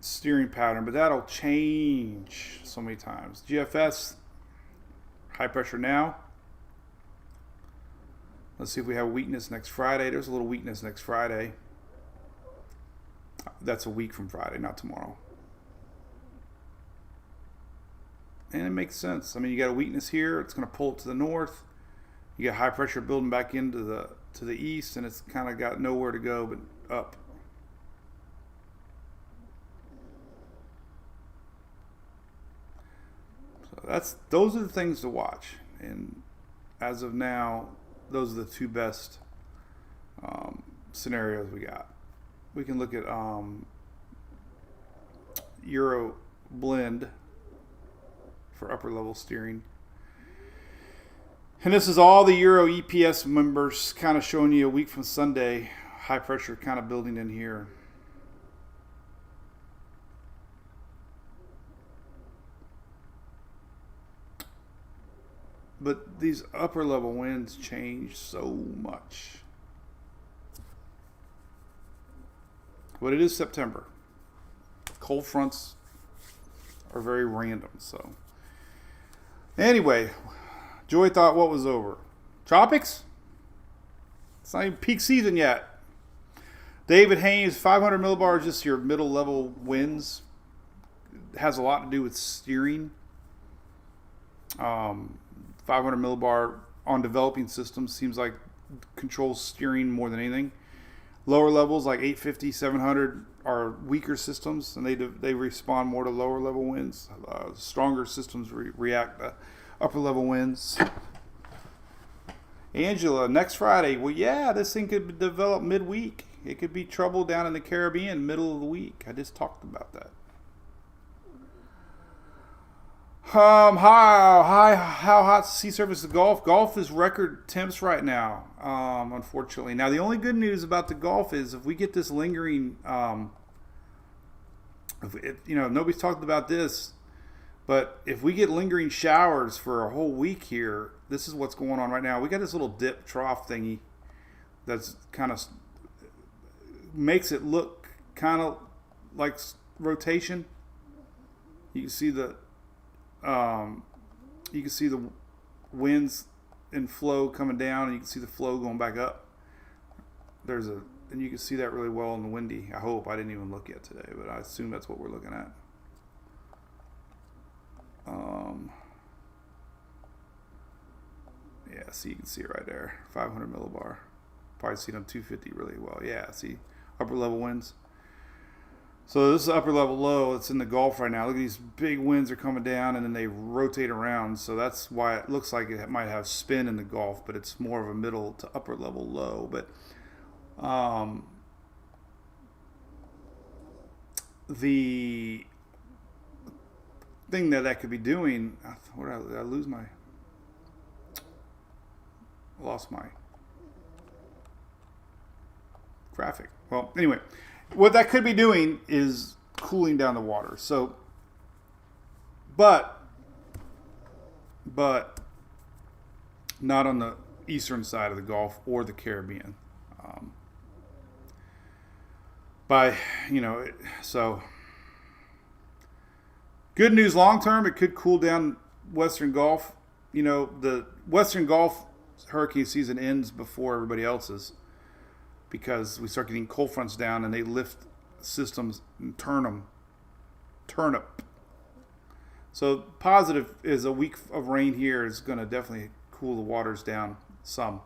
steering pattern, but that'll change so many times. GFS, high pressure now. Let's see if we have weakness next Friday. There's a little weakness next Friday. That's a week from Friday, not tomorrow. And it makes sense. I mean, you got a weakness here. It's going to pull it to the north. You got high pressure building back into the east, and it's kind of got nowhere to go but up. So those are the things to watch. And as of now, those are the two best scenarios we got. We can look at Euro blend for upper level steering. And this is all the Euro EPS members, kind of showing you a week from Sunday. High pressure kind of building in here. But these upper level winds change so much. But it is September. Cold fronts are very random. So anyway, Joy thought what was over? Tropics? It's not even peak season yet. David Haynes, 500 millibars, just your middle level winds. It has a lot to do with steering. 500 millibar on developing systems seems like controls steering more than anything. Lower levels like 850, 700 are weaker systems, and they respond more to lower level winds. Stronger systems react to upper level winds. Angela, next Friday. Well, yeah, this thing could develop midweek. It could be trouble down in the Caribbean middle of the week. I just talked about that. How hot sea surface the Gulf? Gulf is record temps right now, unfortunately. Now, the only good news about the Gulf is if we get this lingering, nobody's talked about this, but if we get lingering showers for a whole week here, this is what's going on right now. We got this little dip trough thingy that's kind of makes it look kind of like rotation. You can see the winds and flow coming down, and you can see the flow going back up. And you can see that really well in the windy. I hope. I didn't even look yet today, but I assume that's what we're looking at. Yeah, see, you can see it right there. 500 millibar. Probably see it on 250 really well. Yeah, see, upper level winds. So this is upper level low. It's in the Gulf right now. Look at these big winds are coming down and then they rotate around. So that's why it looks like it might have spin in the Gulf, but it's more of a middle to upper level low. But the thing that could be doing, where did I lose my, lost my graphic. Well, anyway, what that could be doing is cooling down the water. So, but not on the eastern side of the Gulf or the Caribbean. So good news long term, it could cool down Western Gulf. The Western Gulf hurricane season ends before everybody else's, because we start getting cold fronts down and they lift systems and turn up. So positive is a week of rain here is going to definitely cool the waters down some.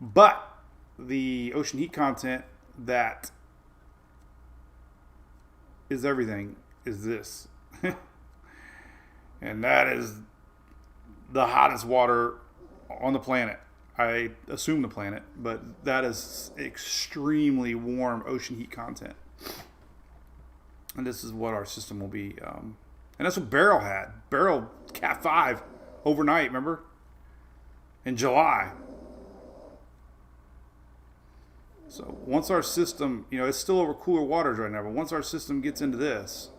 But the ocean heat content that is everything is this. And that is the hottest water on the planet. I assume the planet, but that is extremely warm ocean heat content. And this is what our system will be. And that's what Beryl had. Beryl Cat 5 overnight, remember? In July. So once our system, it's still over cooler waters right now, but once our system gets into this,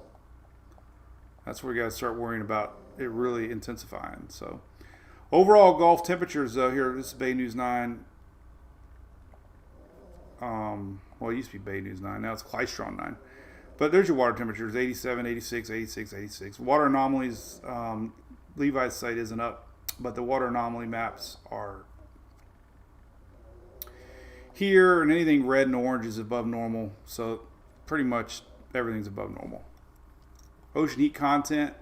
that's where we got to start worrying about it really intensifying. So overall Gulf temperatures, though, here, this is Bay News 9. Well, it used to be Bay News 9. Now it's Klystron 9. But there's your water temperatures, 87, 86, 86, 86. Water anomalies, Levi's site isn't up, but the water anomaly maps are here, and anything red and orange is above normal. So pretty much everything's above normal. Ocean heat content.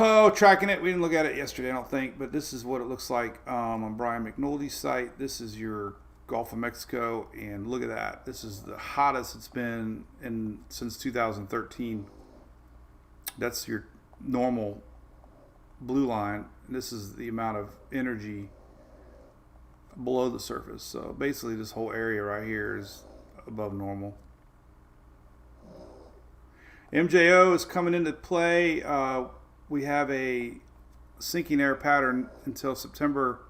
Oh, tracking it. We didn't look at it yesterday, I don't think, but this is what it looks like on Brian McNulty's site. This is your Gulf of Mexico, and look at that. This is the hottest it's been since 2013. That's your normal blue line. This is the amount of energy below the surface. So basically this whole area right here is above normal. MJO is coming into play. We have a sinking air pattern until September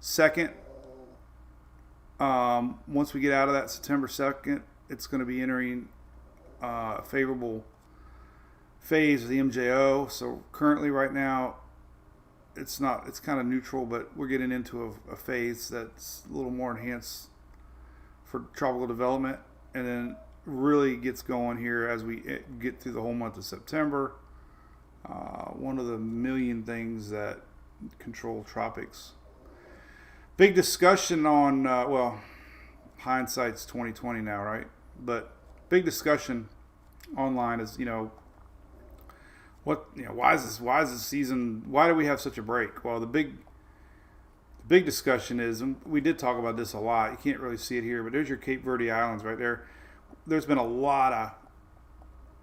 2nd. Once we get out of that September 2nd, it's going to be entering a favorable phase of the MJO. So currently right now, it's kind of neutral, but we're getting into a phase that's a little more enhanced for tropical development, and then really gets going here as we get through the whole month of September. One of the million things that control tropics. Big discussion on, hindsight's 2020 now, right? But big discussion online is, why is this season, why do we have such a break? Well, the big discussion is, and we did talk about this a lot, you can't really see it here, but there's your Cape Verde Islands right there. There's been a lot of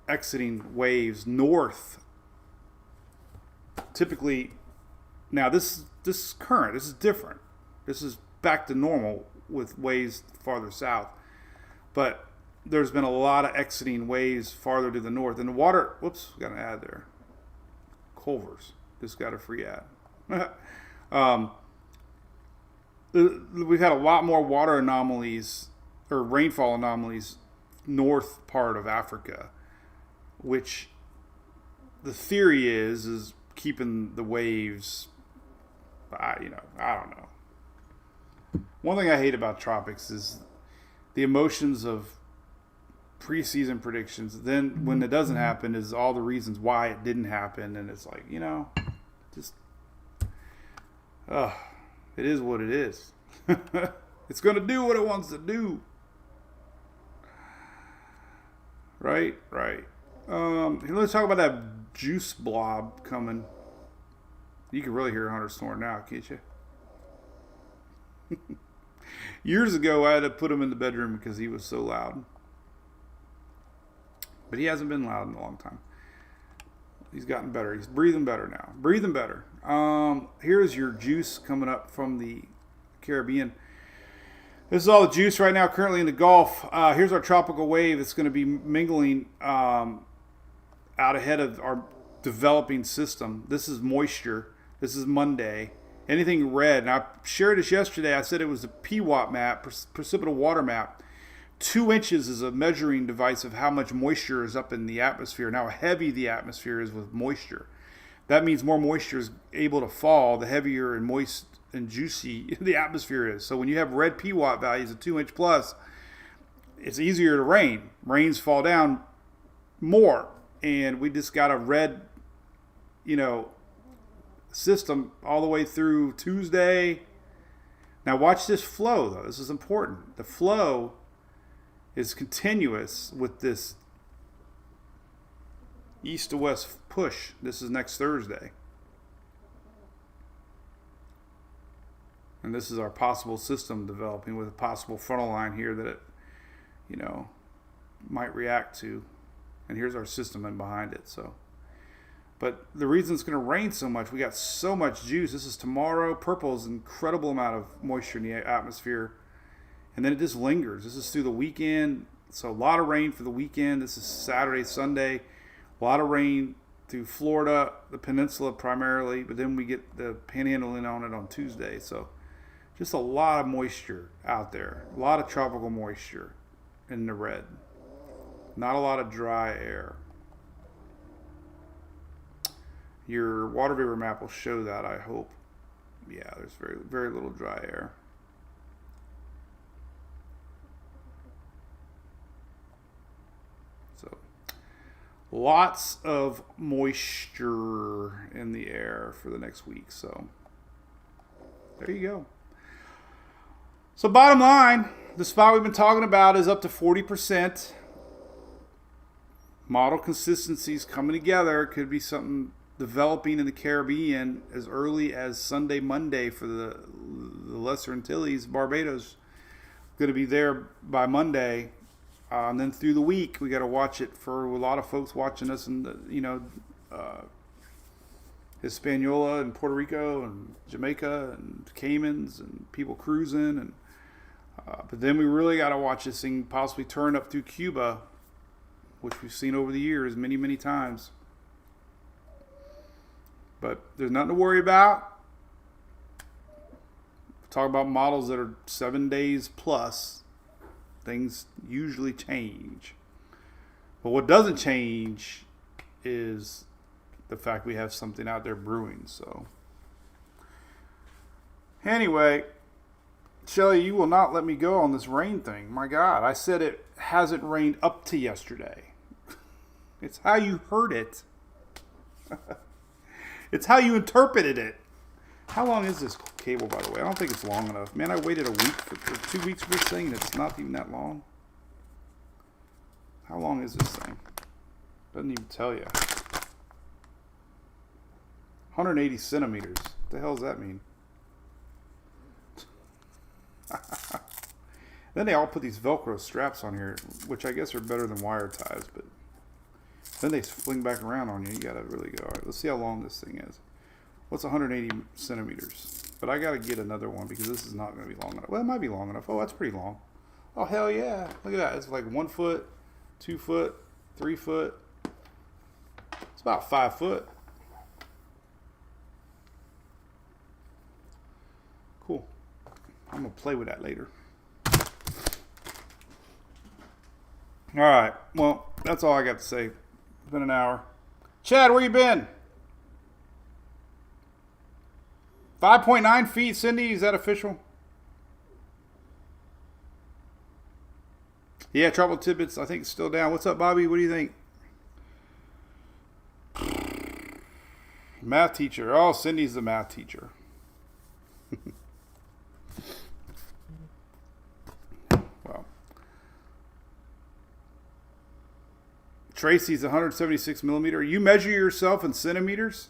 exiting waves north. Typically, now this is current, this is different. This is back to normal with waves farther south. But there's been a lot of exiting waves farther to the north. And the water, whoops, got an ad there. Culver's just got a free ad. We've had a lot more water anomalies or rainfall anomalies north part of Africa, which the theory is keeping the waves, I don't know. One thing I hate about tropics is the emotions of preseason predictions. Then when it doesn't happen is all the reasons why it didn't happen. And it's like, it is what it is. It's going to do what it wants to do. Right. Let's talk about that juice blob coming. You can really hear Hunter snoring now, can't you? Years ago, I had to put him in the bedroom because he was so loud. But he hasn't been loud in a long time. He's gotten better. He's breathing better now. Breathing better. Here's your juice coming up from the Caribbean. This is all the juice right now currently in the Gulf. Here's our tropical wave. It's going to be mingling out ahead of our developing system. This is moisture. This is Monday. Anything red, and I shared this yesterday. I said it was a PWAT map, precipitable water map. 2 inches is a measuring device of how much moisture is up in the atmosphere and how heavy the atmosphere is with moisture. That means more moisture is able to fall, the heavier and moist and juicy the atmosphere is. So when you have red PWAT values of 2 inch plus, it's easier to rain. Rains fall down more. And we just got a red, system all the way through Tuesday. Now watch this flow, though. This is important. The flow is continuous with this east to west push. This is next Thursday. And this is our possible system developing with a possible frontal line here that it, might react to. And here's our system in behind it. But the reason it's going to rain so much, we got so much juice. This is tomorrow. Purple is an incredible amount of moisture in the atmosphere. And then it just lingers. This is through the weekend. So a lot of rain for the weekend. This is Saturday, Sunday. A lot of rain through Florida, the peninsula primarily. But then we get the panhandling on it on Tuesday. So just a lot of moisture out there. A lot of tropical moisture in the red. Not a lot of dry air. Your water vapor map will show that, I hope. Yeah, there's very, very little dry air. So, lots of moisture in the air for the next week. So, there you go. So, bottom line, the spot we've been talking about is up to 40%. Model consistencies coming together. Could be something developing in the Caribbean as early as Sunday, Monday for the Lesser Antilles. Barbados going to be there by Monday, and then through the week we got to watch it for a lot of folks watching us in the Hispaniola and Puerto Rico and Jamaica and Caymans and people cruising, and but then we really got to watch this thing possibly turn up through Cuba, which we've seen over the years many times. But there's nothing to worry about. Talk about models that are 7 days plus. Things usually change. But what doesn't change is the fact we have something out there brewing. So anyway, Shelly, you will not let me go on this rain thing. My God, I said it hasn't rained up to yesterday. It's how you heard it. It's how you interpreted it. How long is this cable, by the way? I don't think it's long enough. Man, I waited a week for 2 weeks for this thing, and it's not even that long. How long is this thing? Doesn't even tell you. 180 centimeters. What the hell does that mean? Then they all put these Velcro straps on here, which I guess are better than wire ties, but then they fling back around on you. You gotta really go. All right, let's see how long this thing is. What's 180 centimeters? But I gotta get another one because this is not gonna be long enough. Well, it might be long enough. Oh, that's pretty long. Oh, hell yeah. Look at that. It's like 1 foot, 2 foot, 3 foot. It's about 5 foot. Cool. I'm gonna play with that later. All right. Well, that's all I got to say. It's been an hour. Chad, where you been? 5.9 feet, Cindy. Is that official? Yeah, Trouble Tidbits, I think, it's still down. What's up, Bobby? What do you think? Math teacher. Oh, Cindy's the math teacher. Well. Tracy's 176 millimeter. You measure yourself in centimeters?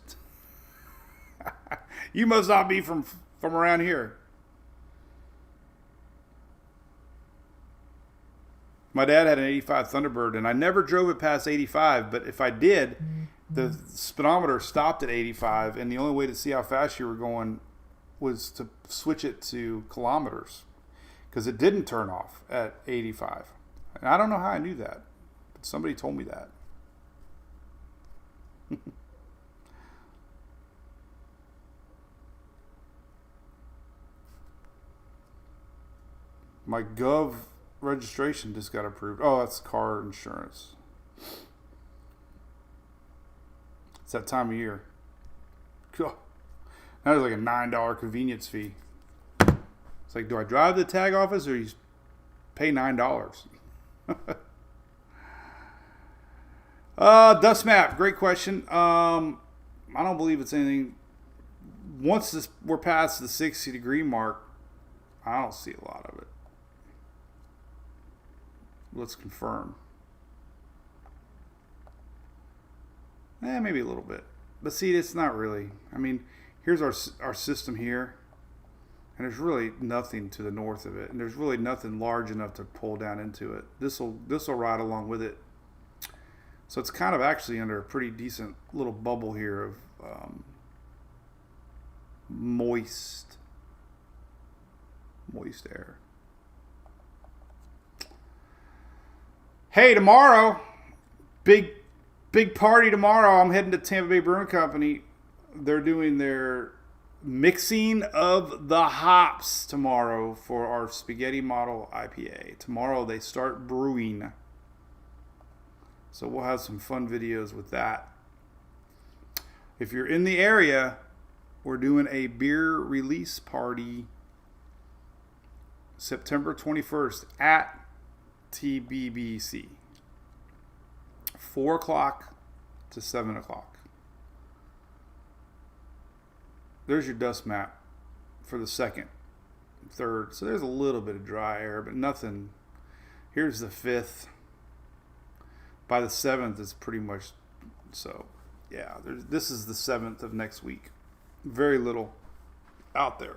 You must not be from around here. My dad had an 85 Thunderbird, and I never drove it past 85, but if I did, the speedometer stopped at 85, and the only way to see how fast you were going was to switch it to kilometers, because it didn't turn off at 85. And I don't know how I knew that, but somebody told me that. My Gov registration just got approved. Oh, that's car insurance. It's that time of year. Cool. That is like a $9 convenience fee. It's like, do I drive to the tag office or you pay $9? Dust map, great question. I don't believe it's anything. Once we're past the 60-degree mark, I don't see a lot of it. Let's confirm. Maybe a little bit. But see, it's not really. I mean, here's our system here. And there's really nothing to the north of it. And there's really nothing large enough to pull down into it. This'll ride along with it. So it's kind of actually under a pretty decent little bubble here of moist air. Hey, tomorrow, big party tomorrow. I'm heading to Tampa Bay Brewing Company. They're doing their mixing of the hops tomorrow for our Spaghetti Model IPA. Tomorrow they start brewing. So we'll have some fun videos with that. If you're in the area, we're doing a beer release party September 21st at TBBC. 4 o'clock to 7 o'clock. There's your dust map for the 2nd, 3rd. So there's a little bit of dry air, but nothing. Here's the 5th. By the 7th, it's pretty much so. Yeah, this is the 7th of next week. Very little out there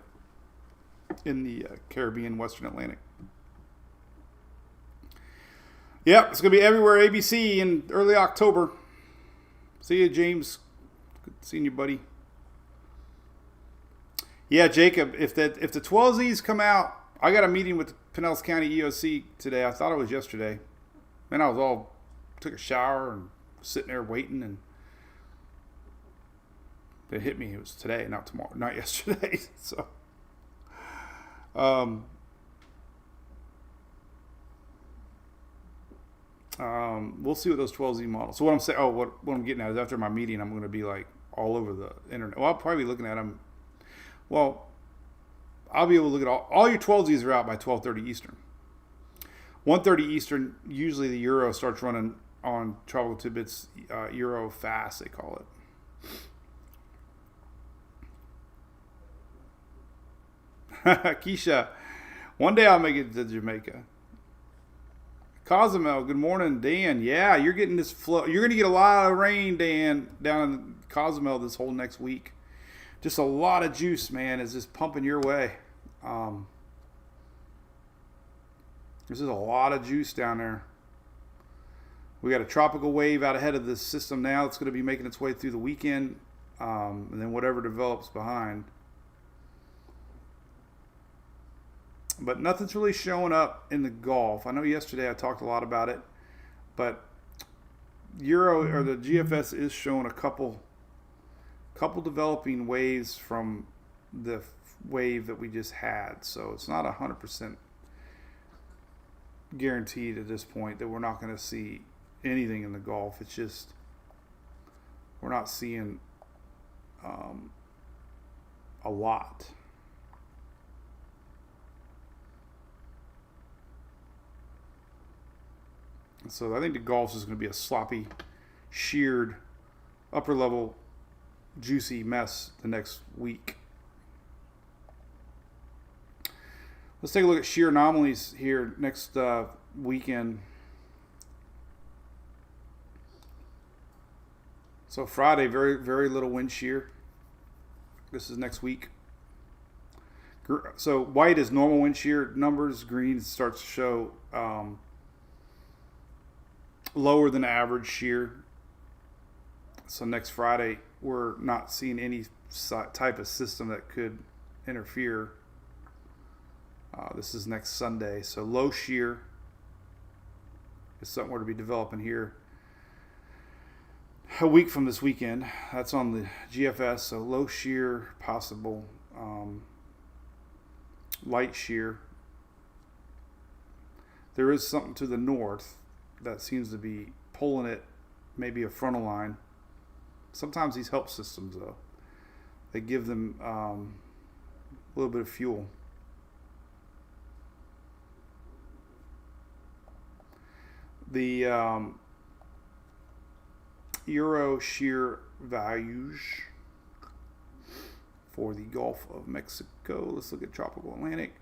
in the Caribbean, Western Atlantic. Yep, it's going to be everywhere ABC in early October. See you, James. Good seeing you, buddy. Yeah, Jacob, if the 12Zs come out, I got a meeting with the Pinellas County EOC today. I thought it was yesterday. Then I took a shower and was sitting there waiting, and it hit me. It was today, not tomorrow, not yesterday. So, we'll see what those 12Z models. So what I'm saying, what I'm getting at is after my meeting, I'm going to be like all over the internet. Well, I'll probably be looking at them. Well, I'll be able to look at all your 12Zs are out by 12:30 Eastern. 1:30 Eastern, usually the Euro starts running on Tropical Tidbits Euro Fast, they call it. Keisha, one day I'll make it to Jamaica. Cozumel, good morning, Dan. Yeah, you're getting this flow. You're going to get a lot of rain, Dan, down in Cozumel this whole next week. Just a lot of juice, man, is just pumping your way. There's just a lot of juice down there. We got a tropical wave out ahead of this system now. It's going to be making its way through the weekend, and then whatever develops behind. But nothing's really showing up in the Gulf. I know yesterday I talked a lot about it, but Euro or the GFS is showing a couple developing waves from the wave that we just had. So it's not 100% guaranteed at this point that we're not going to see anything in the Gulf. It's just we're not seeing a lot. So I think the Gulf is going to be a sloppy, sheared, upper level, juicy mess the next week. Let's take a look at shear anomalies here next weekend. So Friday, very, very little wind shear. This is next week. So white is normal wind shear numbers. Green starts to show lower than average shear. So next Friday, we're not seeing any type of system that could interfere. This is next Sunday. So low shear is something we're to be developing here a week from this weekend. That's on the GFS. So low shear, possible. Light shear. There is something to the north that seems to be pulling it, maybe a frontal line. Sometimes these help systems, though, they give them a little bit of fuel. The Euro shear values for the Gulf of Mexico. Let's look at tropical Atlantic.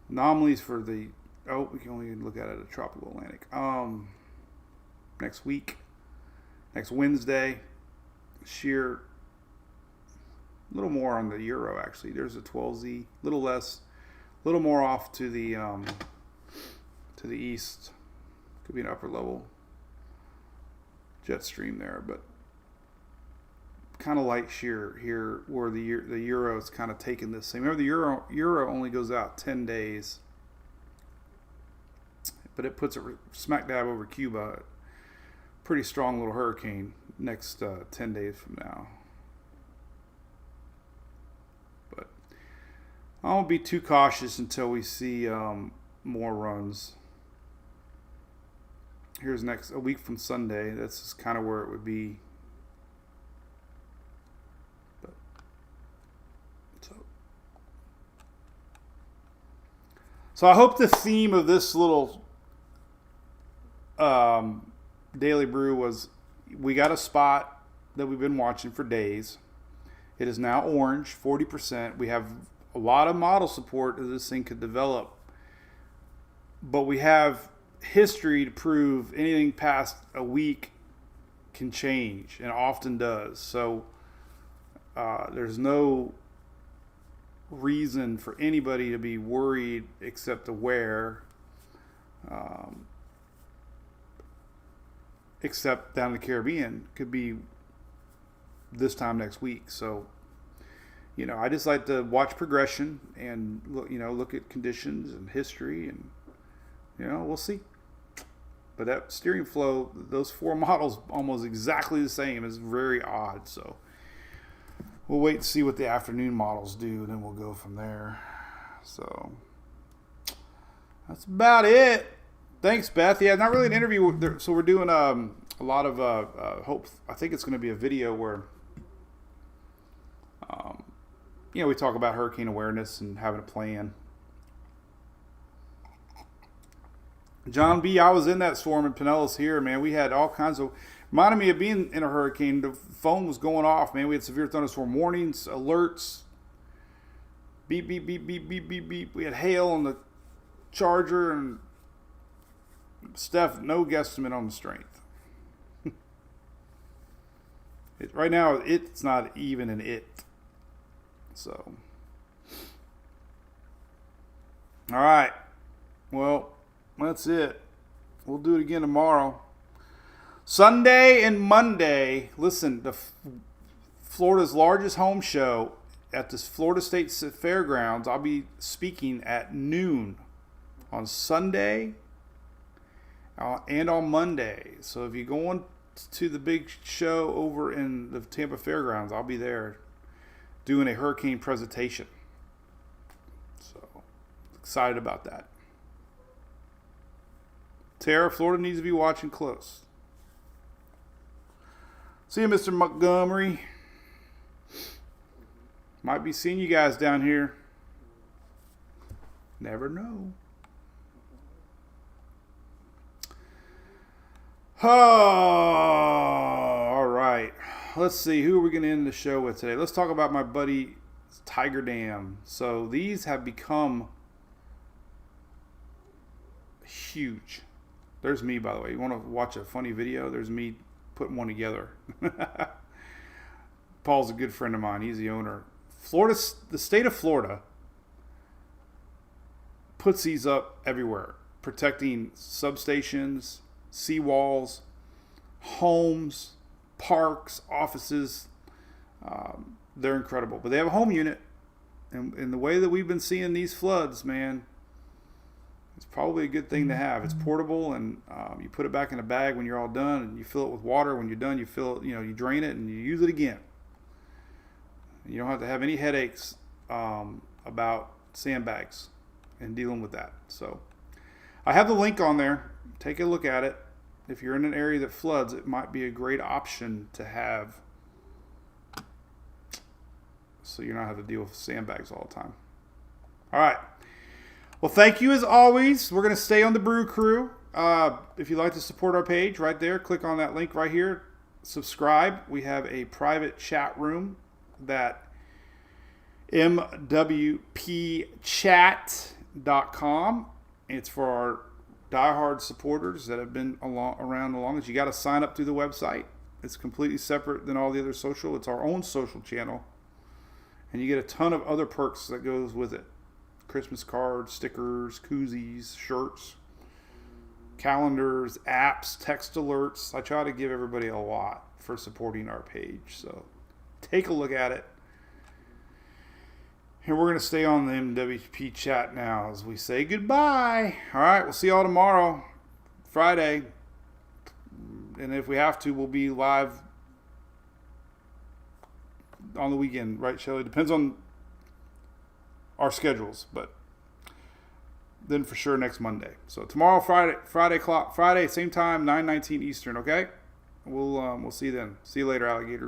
Anomalies for the, we can only look at it at tropical Atlantic. Next week, next Wednesday, shear, a little more on the Euro actually. There's a 12Z, a little less, a little more off to the east. Could be an upper level jet stream there, but kind of light shear here where the Euro is kind of taking this same. Remember, the Euro only goes out 10 days, but it puts it smack dab over Cuba. Pretty strong little hurricane next 10 days from now. But I won't be too cautious until we see more runs. Here's a week from Sunday. That's just kind of where it would be. But, so I hope the theme of this little Daily Brew was, we got a spot that we've been watching for days. It is now orange, 40%. We have a lot of model support that this thing could develop. But we have history to prove anything past a week can change, and often does. So there's no reason for anybody to be worried except aware. Except down in the Caribbean, could be this time next week. So, I just like to watch progression and look at conditions and history, and we'll see. But that steering flow, those four models almost exactly the same, is very odd. So we'll wait and see what the afternoon models do, and then we'll go from there. So that's about it. Thanks, Beth. Yeah, not really an interview. So we're doing a lot of hope. I think it's going to be a video where, we talk about hurricane awareness and having a plan. John B., I was in that storm in Pinellas here, man. We had all kinds of, reminded me of being in a hurricane. The phone was going off, man. We had severe thunderstorm warnings, alerts, beep, beep, beep, beep, beep, beep, beep. We had hail on the charger, and Steph, no guesstimate on the strength. Right now, it's not even an it. So, all right. Well, that's it. We'll do it again tomorrow. Sunday and Monday. Listen, Florida's largest home show at the Florida State Fairgrounds. I'll be speaking at noon on Sunday and on Monday. So if you're going to the big show over in the Tampa Fairgrounds, I'll be there doing a hurricane presentation. So excited about that. Tara, Florida needs to be watching close. See you, Mr. Montgomery. Might be seeing you guys down here. Never know. Oh, all right. Let's see. Who are we going to end the show with today? Let's talk about my buddy Tiger Dam. So these have become huge. There's me, by the way. You want to watch a funny video? There's me putting one together. Paul's a good friend of mine. He's the owner. The state of Florida puts these up everywhere, protecting substations, seawalls, homes, parks, offices. They're incredible. But they have a home unit. And the way that we've been seeing these floods, man, it's probably a good thing to have. It's portable, and you put it back in a bag when you're all done, and you fill it with water. When you're done, you fill it, you drain it, and you use it again. You don't have to have any headaches about sandbags and dealing with that. So I have the link on there. Take a look at it. If you're in an area that floods, it might be a great option to have, so you're not having to deal with sandbags all the time. All right. Well, thank you as always. We're going to stay on the Brew Crew. If you'd like to support our page, right there, click on that link right here. Subscribe. We have a private chat room that mwpchat.com. It's for our diehard supporters that have been around the longest. You got to sign up through the website. It's completely separate than all the other social. It's our own social channel. And you get a ton of other perks that goes with it. Christmas cards, stickers, koozies, shirts, calendars, apps, text alerts. I try to give everybody a lot for supporting our page. So take a look at it. And we're going to stay on the MWP chat now as we say goodbye. All right, we'll see y'all tomorrow, Friday. And if we have to, we'll be live on the weekend, right, Shelly? Depends on our schedules, but then for sure next Monday. So tomorrow, Friday, same time, 9:19 Eastern, okay? We'll see you then. See you later, alligators.